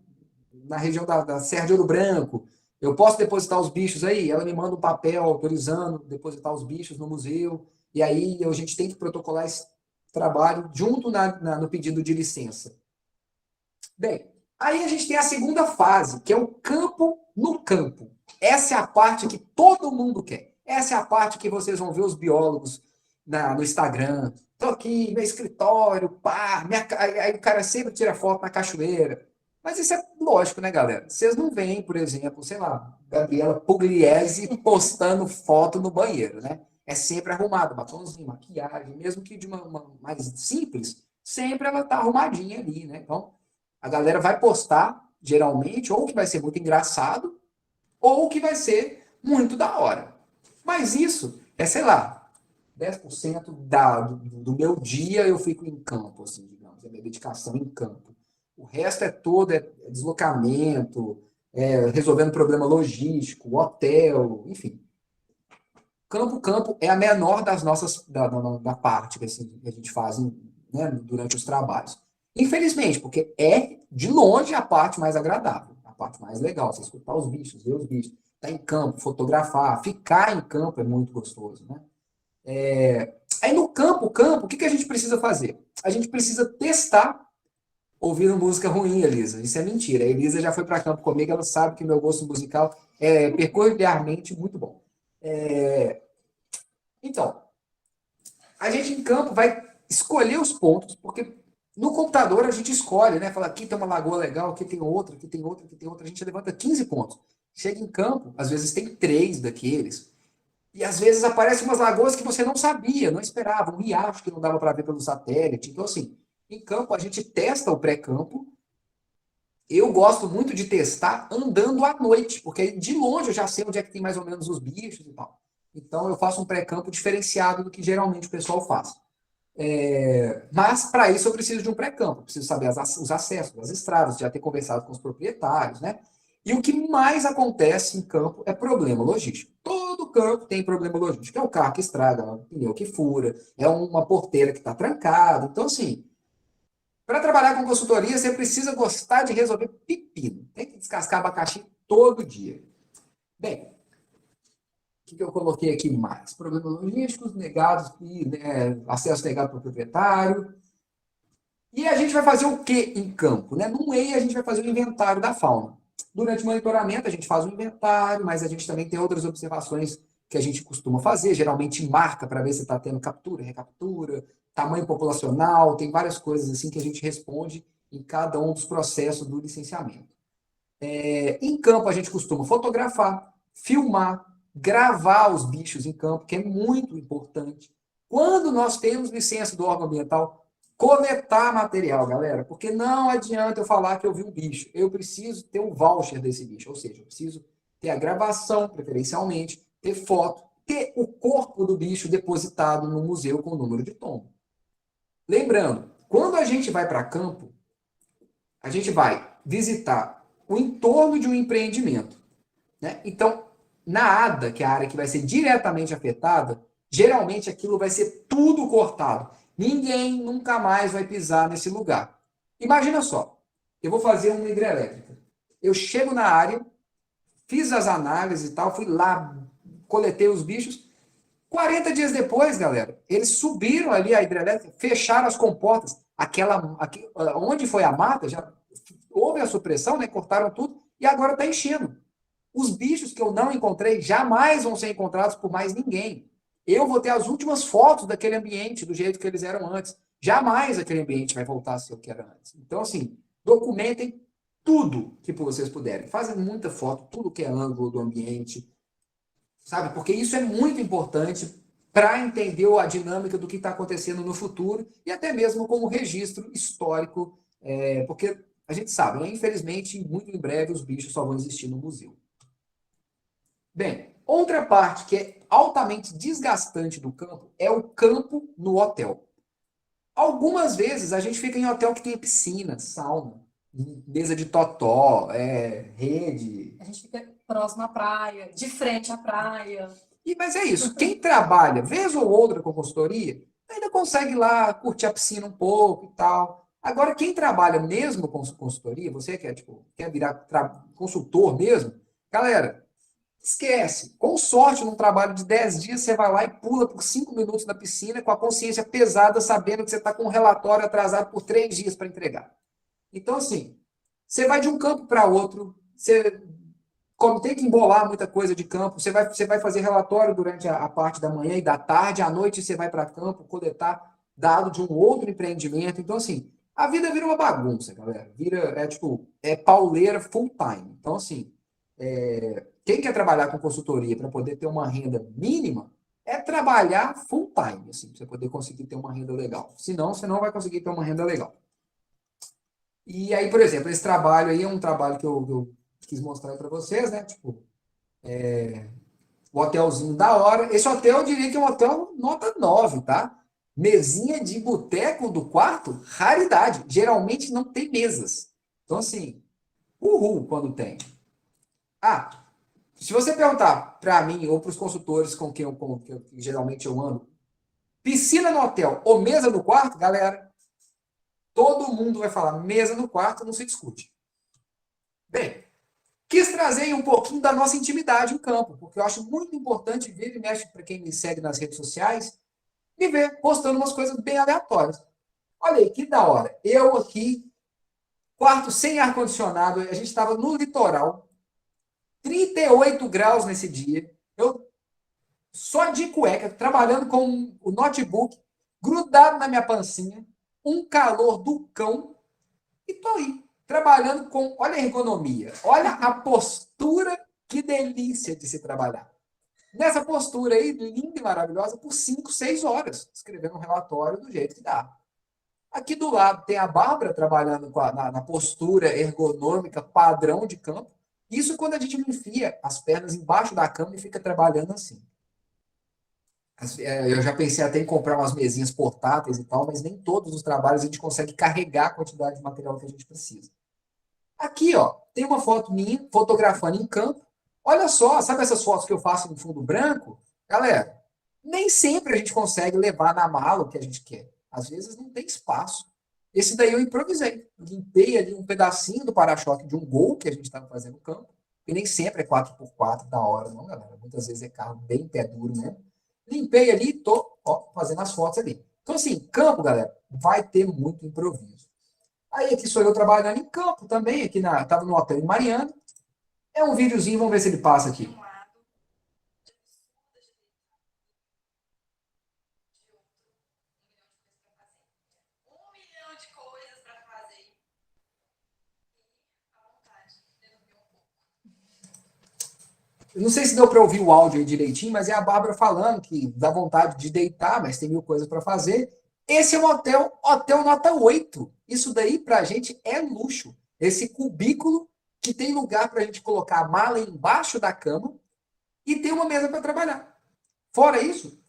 na região da Serra de Ouro Branco, eu posso depositar os bichos aí? Ela me manda um papel autorizando depositar os bichos no museu, e aí a gente tem que protocolar esse trabalho junto no pedido de licença. Bem, aí a gente tem a segunda fase, que é o campo no campo. Essa é a parte que todo mundo quer. Essa é a parte que vocês vão ver os biólogos no Instagram. Estou aqui, meu escritório, pá, aí o cara sempre tira foto na cachoeira. Mas isso é lógico, né, galera? Vocês não veem, por exemplo, sei lá, Gabriela Pugliese postando foto no banheiro, né? É sempre arrumado, batomzinho, maquiagem, mesmo que de uma mais simples, sempre ela tá arrumadinha ali, né? Então, a galera vai postar, geralmente, ou que vai ser muito engraçado, ou que vai ser muito da hora. Mas isso é, sei lá, 10% do meu dia eu fico em campo, assim, digamos, é minha dedicação em campo. O resto é todo deslocamento, resolvendo problema logístico, hotel, enfim. Campo é a menor das nossas da parte que a gente faz, né, durante os trabalhos. Infelizmente, porque é de longe a parte mais agradável, a parte mais legal, você escutar os bichos, ver os bichos, estar em campo, fotografar, ficar em campo é muito gostoso, né? Aí no campo, o que a gente precisa fazer? A gente precisa testar ouvindo música ruim, Elisa. Isso é mentira. A Elisa já foi para campo comigo, ela sabe que meu gosto musical é peculiarmente muito bom. Então, a gente em campo vai escolher os pontos, porque no computador a gente escolhe, né? Fala, aqui tem uma lagoa legal, aqui tem outra, aqui tem outra, aqui tem outra. A gente levanta 15 pontos. Chega em campo, às vezes tem 3 daqueles. E às vezes aparecem umas lagoas que você não sabia, não esperava. Um riacho que não dava para ver pelo satélite. Então, assim, em campo a gente testa o pré-campo. Eu gosto muito de testar andando à noite, porque de longe eu já sei onde é que tem mais ou menos os bichos e tal. Então eu faço um pré-campo diferenciado do que geralmente o pessoal faz. Mas para isso eu preciso de um pré-campo, preciso saber os acessos, as estradas, já ter conversado com os proprietários, né? E o que mais acontece em campo é problema logístico. Todo campo tem problema logístico. É um carro que estraga, é um pneu que fura, é uma porteira que está trancada. Então, assim, para trabalhar com consultoria, você precisa gostar de resolver pepino. Tem que descascar abacaxi todo dia. Bem, o que eu coloquei aqui mais? Problemas logísticos negados, acesso negado para o proprietário. E a gente vai fazer o que em campo? Né? No EI, a gente vai fazer o inventário da fauna. Durante o monitoramento, a gente faz um inventário, mas a gente também tem outras observações que a gente costuma fazer, geralmente marca para ver se está tendo captura, recaptura, tamanho populacional, tem várias coisas assim que a gente responde em cada um dos processos do licenciamento. Em campo, a gente costuma fotografar, filmar, gravar os bichos em campo, que é muito importante. Quando nós temos licença do órgão ambiental, coletar material, galera, porque não adianta eu falar que eu vi um bicho, eu preciso ter um voucher desse bicho, ou seja, eu preciso ter a gravação, preferencialmente, ter foto, ter o corpo do bicho depositado no museu com o número de tombo. Lembrando, quando a gente vai para campo, a gente vai visitar o entorno de um empreendimento, né? Então, na ADA, que é a área que vai ser diretamente afetada, geralmente aquilo vai ser tudo cortado. Ninguém nunca mais vai pisar nesse lugar. Imagina só, eu vou fazer uma hidrelétrica. Eu chego na área, fiz as análises e tal, fui lá, coletei os bichos. 40 dias depois, galera, eles subiram ali a hidrelétrica, fecharam as comportas. Onde foi a mata, já houve a supressão, né? Cortaram tudo e agora está enchendo. Os bichos que eu não encontrei jamais vão ser encontrados por mais ninguém. Eu vou ter as últimas fotos daquele ambiente do jeito que eles eram antes. Jamais aquele ambiente vai voltar a ser o que era antes. Então, assim, documentem tudo que vocês puderem. Fazem muita foto, tudo que é ângulo do ambiente, sabe? Porque isso é muito importante para entender a dinâmica do que está acontecendo no futuro e até mesmo como registro histórico, porque a gente sabe, né? Infelizmente, muito em breve os bichos só vão existir no museu. Bem, outra parte que é altamente desgastante do campo é o campo no hotel. Algumas vezes a gente fica em hotel que tem piscina, sauna, mesa de totó, rede. A gente fica próximo à praia, de frente à praia. Mas é isso. Quem trabalha, vez ou outra com consultoria, ainda consegue ir lá curtir a piscina um pouco e tal. Agora, quem trabalha mesmo com consultoria, você que quer virar consultor mesmo, galera, esquece. Com sorte, num trabalho de 10 dias, você vai lá e pula por 5 minutos na piscina com a consciência pesada, sabendo que você está com um relatório atrasado por 3 dias para entregar. Então, assim, você vai de um campo para outro, como tem que embolar muita coisa de campo, você vai fazer relatório durante a parte da manhã e da tarde, à noite você vai para campo coletar dado de um outro empreendimento. Então, assim, a vida vira uma bagunça, galera. Pauleira full time. Então, assim, quem quer trabalhar com consultoria para poder ter uma renda mínima, é trabalhar full time, assim, para você poder conseguir ter uma renda legal. Senão, você não vai conseguir ter uma renda legal. E aí, por exemplo, esse trabalho aí é um trabalho que eu quis mostrar para vocês, né? O hotelzinho da hora. Esse hotel, eu diria que é um hotel nota 9, tá? Mesinha de boteco do quarto, raridade. Geralmente não tem mesas. Então, assim, uhul quando tem. Se você perguntar para mim ou para os consultores com quem geralmente eu ando, piscina no hotel ou mesa no quarto, galera, todo mundo vai falar mesa no quarto, não se discute. Bem, quis trazer um pouquinho da nossa intimidade em campo, porque eu acho muito importante ver e mexe para quem me segue nas redes sociais, me ver postando umas coisas bem aleatórias. Olha aí, que da hora. Eu aqui, quarto sem ar-condicionado, a gente estava no litoral, 38 graus nesse dia, eu só de cueca, trabalhando com o notebook, grudado na minha pancinha, um calor do cão, e tô aí, trabalhando com, olha a ergonomia, olha a postura, que delícia de se trabalhar. Nessa postura aí, linda e maravilhosa, por 5, 6 horas, escrevendo um relatório do jeito que dá. Aqui do lado tem a Bárbara trabalhando na postura ergonômica padrão de campo. Isso quando a gente enfia as pernas embaixo da cama e fica trabalhando assim. Eu já pensei até em comprar umas mesinhas portáteis e tal, mas nem todos os trabalhos a gente consegue carregar a quantidade de material que a gente precisa. Aqui, ó, tem uma foto minha fotografando em campo. Olha só, sabe essas fotos que eu faço no fundo branco? Galera, nem sempre a gente consegue levar na mala o que a gente quer. Às vezes não tem espaço. Esse daí eu improvisei. Limpei ali um pedacinho do para-choque de um Gol que a gente estava fazendo no campo. E nem sempre é 4x4 da hora, não, galera. Muitas vezes é carro bem pé duro, né? Limpei ali e tô fazendo as fotos ali. Então, assim, campo, galera, vai ter muito improviso. Aí aqui sou eu trabalhando em campo também. Estava no hotel em Mariana. É um videozinho, vamos ver se ele passa aqui. Eu não sei se deu para ouvir o áudio aí direitinho, mas é a Bárbara falando que dá vontade de deitar, mas tem 1000 coisas para fazer. Esse é um hotel nota 8. Isso daí para a gente é luxo. Esse cubículo que tem lugar para a gente colocar a mala embaixo da cama e tem uma mesa para trabalhar. Fora isso,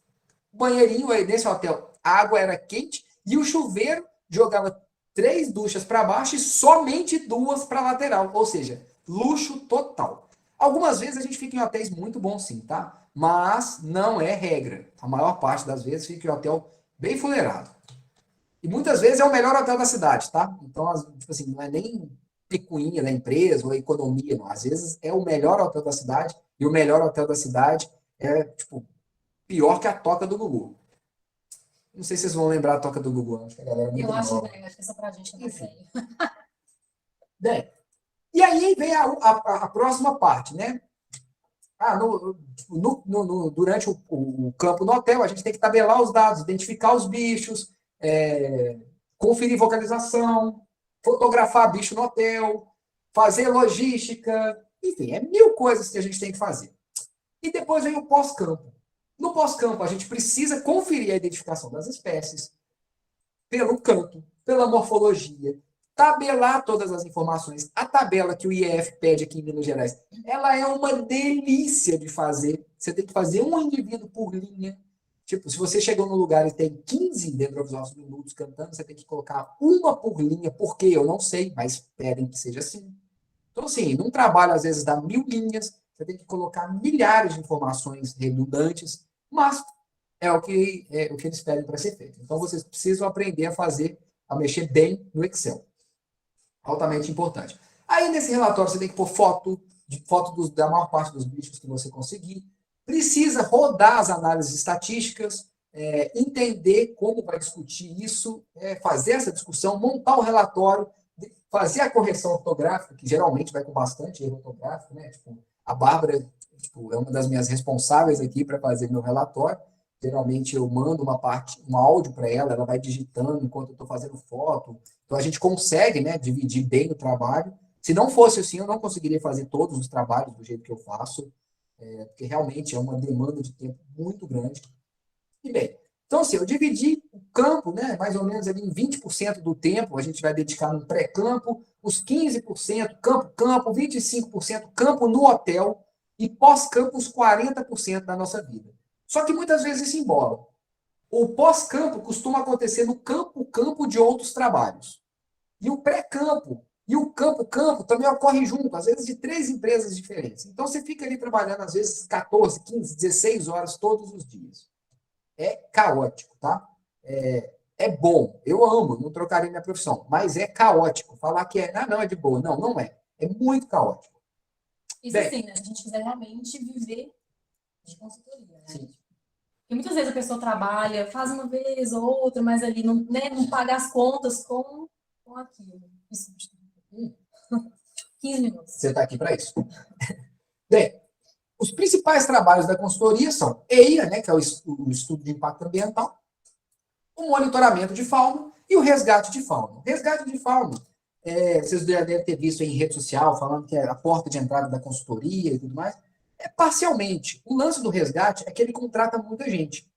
banheirinho aí nesse hotel, a água era quente e o chuveiro jogava 3 duchas para baixo e somente 2 para lateral. Ou seja, luxo total. Algumas vezes a gente fica em hotéis muito bons sim, tá? Mas não é regra. A maior parte das vezes fica em hotel bem fuleirado. E muitas vezes é o melhor hotel da cidade, tá? Então, tipo assim, não é nem picuinha da empresa ou economia, não. Às vezes é o melhor hotel da cidade e o melhor hotel da cidade é, tipo, pior que a Toca do Gugu. Não sei se vocês vão lembrar a Toca do Gugu. Acho que a galera é muito nova. Acho que essa pra gente não é. Bem, e aí vem a próxima parte, né? Durante o campo no hotel, a gente tem que tabelar os dados, identificar os bichos, conferir vocalização, fotografar bicho no hotel, fazer logística, enfim, é 1000 coisas que a gente tem que fazer. E depois vem o pós-campo. No pós-campo, a gente precisa conferir a identificação das espécies, pelo canto, pela morfologia, tabelar todas as informações. A tabela que o IEF pede aqui em Minas Gerais, ela é uma delícia de fazer. Você tem que fazer um indivíduo por linha. Tipo, se você chegou num lugar e tem 15 dentro dos nossos minutos cantando, você tem que colocar uma por linha, porque eu não sei, mas pedem que seja assim. Então, assim, num trabalho, às vezes, dá 1000 linhas, você tem que colocar milhares de informações redundantes, mas é o que eles pedem para ser feito. Então, vocês precisam aprender a mexer bem no Excel. Altamente importante. Aí, nesse relatório, você tem que pôr foto da maior parte dos bichos que você conseguir. Precisa rodar as análises estatísticas, entender como vai discutir isso, fazer essa discussão, montar o relatório, fazer a correção ortográfica, que geralmente vai com bastante erro ortográfico, né? Tipo, a Bárbara é uma das minhas responsáveis aqui para fazer meu relatório. Geralmente eu mando um áudio para ela, ela vai digitando enquanto eu estou fazendo foto. Então a gente consegue, né, dividir bem o trabalho. Se não fosse assim, eu não conseguiria fazer todos os trabalhos do jeito que eu faço, porque realmente é uma demanda de tempo muito grande. E bem, então assim, eu dividi o campo, né, mais ou menos ali em 20% do tempo, a gente vai dedicar no pré-campo, os 15% campo, 25% campo no hotel e pós-campo os 40% da nossa vida. Só que muitas vezes isso embola. O pós-campo costuma acontecer no campo de outros trabalhos. E o pré-campo e o campo também ocorrem junto, às vezes de 3 empresas diferentes. Então você fica ali trabalhando, às vezes, 14, 15, 16 horas todos os dias. É caótico, tá? É bom, eu amo, não trocaria minha profissão, mas é caótico. Falar que não é de boa. Não, não é. É muito caótico. Isso assim, né? Se a gente quiser realmente viver de consultoria, né? Sim. Porque muitas vezes a pessoa trabalha, faz uma vez ou outra, mas ali não, né, não paga as contas com aquilo. Isso. 15 minutos. Você está aqui para isso. Bem, os principais trabalhos da consultoria são EIA, né, que é o estudo de impacto ambiental, o monitoramento de fauna e o resgate de fauna. O resgate de fauna, vocês já devem ter visto em rede social falando que é a porta de entrada da consultoria e tudo mais. Parcialmente. O lance do resgate é que ele contrata muita gente.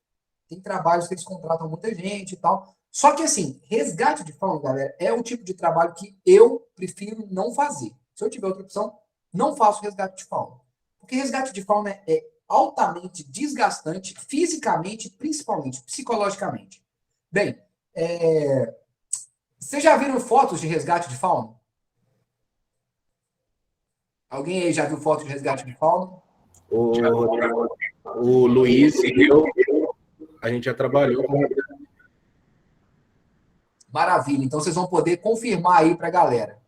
Tem trabalhos que eles contratam muita gente e tal. Só que, assim, resgate de fauna, galera, é o tipo de trabalho que eu prefiro não fazer. Se eu tiver outra opção, não faço resgate de fauna. Porque resgate de fauna é altamente desgastante, fisicamente, principalmente, psicologicamente. Bem, vocês já viram fotos de resgate de fauna? Alguém aí já viu fotos de resgate de fauna? O Luiz e eu, a gente já trabalhou com... Maravilha, então vocês vão poder confirmar aí para a galera.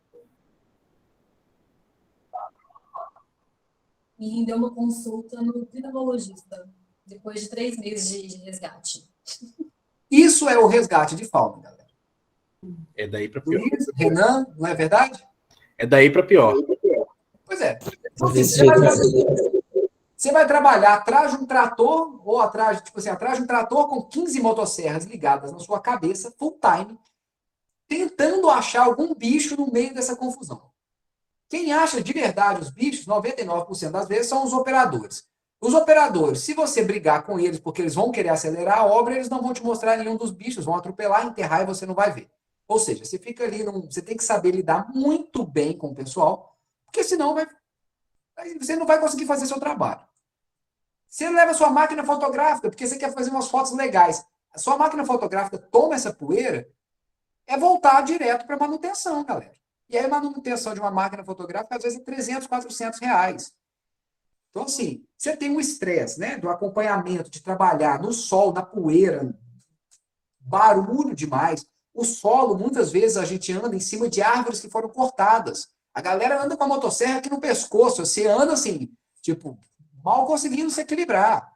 E rendeu uma consulta no pneumologista, depois de 3 meses de resgate. Isso é o resgate de fauna, galera. É daí para pior. Luiz, Renan, não é verdade? É daí para pior. Pois é. Assim, você vai trabalhar atrás de um trator, ou atrás, tipo assim, atrás de um trator com 15 motosserras ligadas na sua cabeça, full time, tentando achar algum bicho no meio dessa confusão. Quem acha de verdade os bichos, 99% das vezes, são os operadores. Os operadores, se você brigar com eles porque eles vão querer acelerar a obra, eles não vão te mostrar nenhum dos bichos, vão atropelar, enterrar e você não vai ver. Ou seja, você fica ali, você tem que saber lidar muito bem com o pessoal, porque senão você não vai conseguir fazer seu trabalho. Você leva sua máquina fotográfica porque você quer fazer umas fotos legais. A sua máquina fotográfica toma essa poeira, é voltar direto para manutenção, galera. E aí a manutenção de uma máquina fotográfica às vezes é 300, 400 reais. Então, assim, você tem um estresse, né, do acompanhamento, de trabalhar no sol, na poeira, barulho demais. O solo, muitas vezes, a gente anda em cima de árvores que foram cortadas. A galera anda com a motosserra aqui no pescoço. Você anda assim, tipo, mal conseguindo se equilibrar.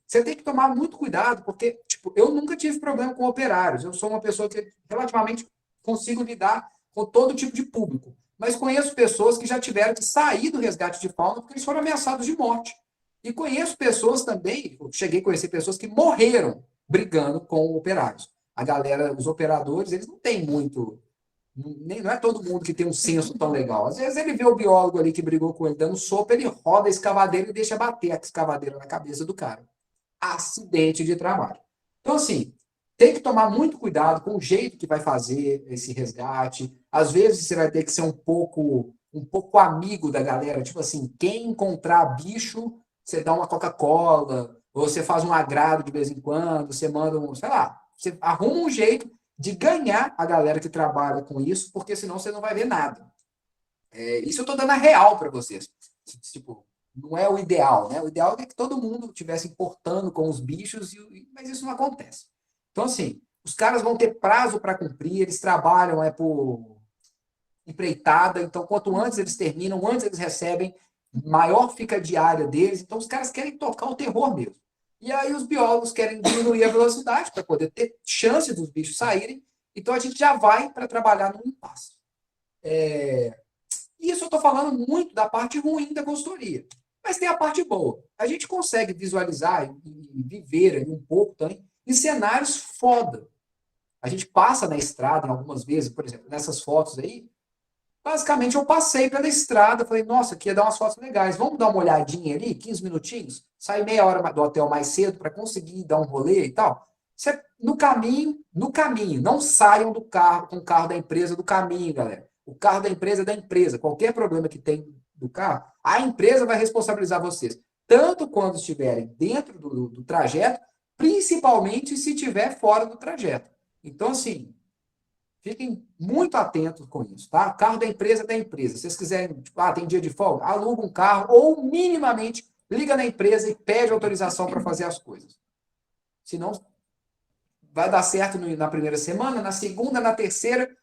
Você tem que tomar muito cuidado, porque, tipo, eu nunca tive problema com operários. Eu sou uma pessoa que relativamente consigo lidar com todo tipo de público. Mas conheço pessoas que já tiveram que sair do resgate de fauna porque eles foram ameaçados de morte. E conheço pessoas também, cheguei a conhecer pessoas que morreram brigando com operários. A galera, os operadores, eles não têm muito... Não é todo mundo que tem um senso tão legal. Às vezes ele vê o biólogo ali que brigou com ele dando sopa, ele roda a escavadeira e deixa bater a escavadeira na cabeça do cara. Acidente de trabalho. Então, assim, tem que tomar muito cuidado com o jeito que vai fazer esse resgate. Às vezes você vai ter que ser um pouco amigo da galera. Tipo assim, quem encontrar bicho, você dá uma Coca-Cola, ou você faz um agrado de vez em quando, você manda um, sei lá, você arruma um jeito de ganhar a galera que trabalha com isso, porque senão você não vai ver nada. Isso eu estou dando a real para vocês. Tipo, não é o ideal, né? O ideal é que todo mundo estivesse importando com os bichos, mas isso não acontece. Então, assim, os caras vão ter prazo para cumprir, eles trabalham por empreitada, então quanto antes eles terminam, antes eles recebem, maior fica a diária deles, então os caras querem tocar o terror mesmo. E aí os biólogos querem diminuir a velocidade para poder ter chance dos bichos saírem, então a gente já vai para trabalhar no impasse. Isso eu estou falando muito da parte ruim da consultoria. Mas tem a parte boa. A gente consegue visualizar e viver ali um pouco também em cenários foda. A gente passa na estrada algumas vezes, por exemplo, nessas fotos aí. Basicamente, eu passei pela estrada, falei, nossa, aqui ia dar umas fotos legais. Vamos dar uma olhadinha ali, 15 minutinhos? Sair meia hora do hotel mais cedo para conseguir dar um rolê e tal. Você, no caminho, não saiam do carro, com o carro da empresa do caminho, galera. O carro da empresa é da empresa. Qualquer problema que tem do carro, a empresa vai responsabilizar vocês. Tanto quando estiverem dentro do trajeto, principalmente se estiver fora do trajeto. Então, assim, fiquem muito atentos com isso, tá? Carro da empresa é da empresa. Se vocês quiserem, tipo, tem dia de folga, aluga um carro ou minimamente liga na empresa e pede autorização para fazer as coisas. Senão, vai dar certo na primeira semana, na segunda, na terceira,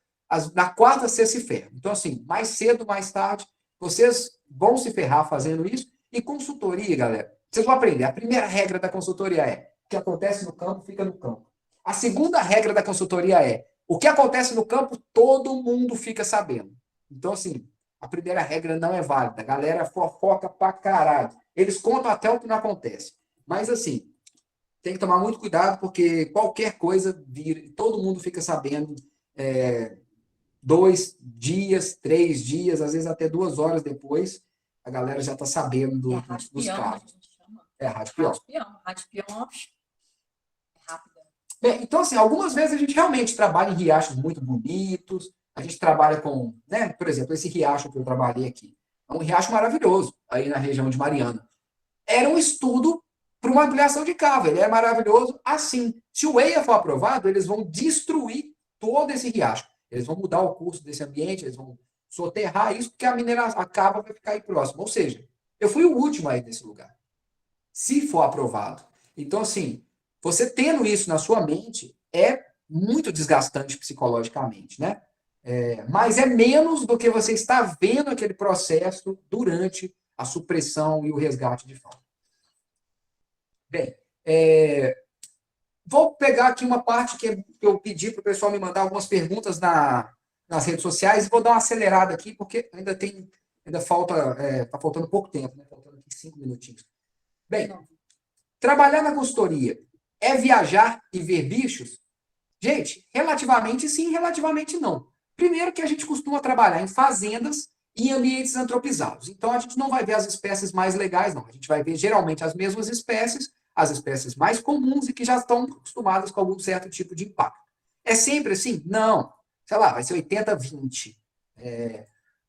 na quarta você se ferra. Então, assim, mais cedo, mais tarde, vocês vão se ferrar fazendo isso. E consultoria, galera, vocês vão aprender. A primeira regra da consultoria é: o que acontece no campo, fica no campo. A segunda regra da consultoria é: o que acontece no campo, todo mundo fica sabendo. Então, assim, a primeira regra não é válida. A galera fofoca pra caralho. Eles contam até o que não acontece. Mas, assim, tem que tomar muito cuidado, porque qualquer coisa vira, todo mundo fica sabendo 2 dias, 3 dias, às vezes até 2 horas depois, a galera já está sabendo dos casos. Rádio peão. Rádio peão é rápida. Então, assim, algumas vezes a gente realmente trabalha em riachos muito bonitos, a gente trabalha com, né, por exemplo, esse riacho que eu trabalhei aqui. É um riacho maravilhoso, aí na região de Mariana. Era um estudo para uma ampliação de cava, ele é maravilhoso assim. Se o EIA for aprovado, eles vão destruir todo esse riacho. Eles vão mudar o curso desse ambiente, eles vão soterrar isso, porque a cava vai ficar aí próximo. Ou seja, eu fui o último aí nesse lugar. Se for aprovado. Então, assim, você tendo isso na sua mente é muito desgastante psicologicamente, né? Mas é menos do que você está vendo aquele processo durante a supressão e o resgate de fauna. Bem, vou pegar aqui uma parte que eu pedi para o pessoal me mandar algumas perguntas nas redes sociais e vou dar uma acelerada aqui, porque ainda tem Ainda tá faltando pouco tempo, né? Faltando aqui 5 minutinhos. Bem, trabalhar na consultoria é viajar e ver bichos? Gente, relativamente sim, relativamente não. Primeiro que a gente costuma trabalhar em fazendas e em ambientes antropizados. Então, a gente não vai ver as espécies mais legais, não. A gente vai ver, geralmente, as mesmas espécies, as espécies mais comuns e que já estão acostumadas com algum certo tipo de impacto. É sempre assim? Não. Sei lá, vai ser 80-20.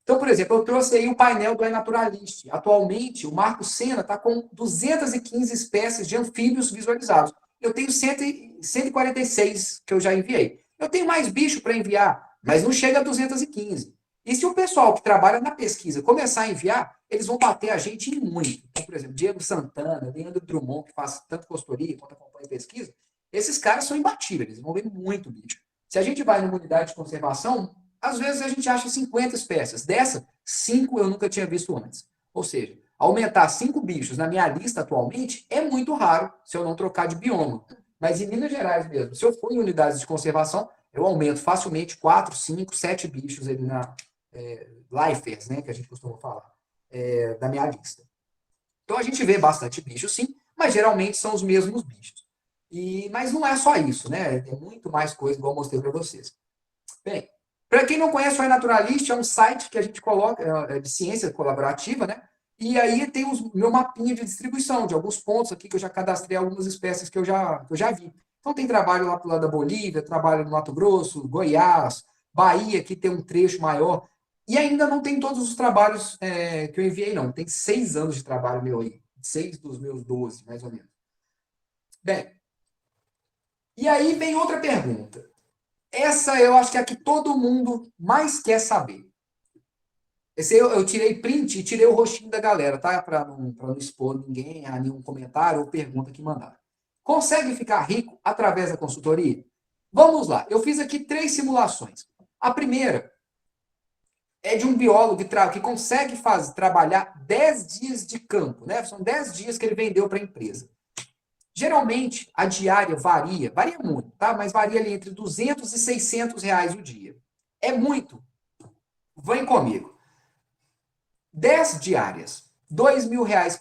Então, por exemplo, eu trouxe aí o painel do iNaturalist. Atualmente, o Marco Senna está com 215 espécies de anfíbios visualizados. Eu tenho 146 que eu já enviei. Eu tenho mais bicho para enviar, mas não chega a 215. E se o pessoal que trabalha na pesquisa começar a enviar, eles vão bater a gente em muito. Então, por exemplo, Diego Santana, Leandro Drummond, que faz tanto consultoria quanto acompanha pesquisa, esses caras são imbatíveis, eles vão ver muito bicho. Se a gente vai numa unidade de conservação, às vezes a gente acha 50 espécies. Dessa, 5 eu nunca tinha visto antes. Ou seja, aumentar 5 bichos na minha lista atualmente é muito raro se eu não trocar de bioma. Mas em Minas Gerais mesmo, se eu for em unidades de conservação, eu aumento facilmente 4, 5, 7 bichos ali na lifers, né, que a gente costuma falar, da minha lista. Então a gente vê bastante bicho, sim, mas geralmente são os mesmos bichos. Mas não é só isso, né? Tem muito mais coisa, igual eu mostrei para vocês. Bem, para quem não conhece o iNaturalist, é um site que a gente coloca de ciência colaborativa, né? E aí tem o meu mapinha de distribuição, de alguns pontos aqui que eu já cadastrei algumas espécies que eu já vi. Então tem trabalho lá pro lado da Bolívia, trabalho no Mato Grosso, Goiás, Bahia, que tem um trecho maior. E ainda não tem todos os trabalhos que eu enviei, não. Tem 6 anos de trabalho meu aí. 6 dos meus 12, mais ou menos. Bem, e aí vem outra pergunta. Essa eu acho que é a que todo mundo mais quer saber. Esse eu tirei print e tirei o rostinho da galera, tá? Para não expor ninguém a nenhum comentário ou pergunta que mandaram. Consegue ficar rico através da consultoria? Vamos lá. Eu fiz aqui 3 simulações. A primeira é de um biólogo que consegue trabalhar 10 dias de campo, né? São 10 dias que ele vendeu para a empresa. Geralmente, a diária varia muito, tá? Mas varia ali entre 200 e 600 reais o dia. É muito. Vem comigo. 10 diárias, 2.000 reais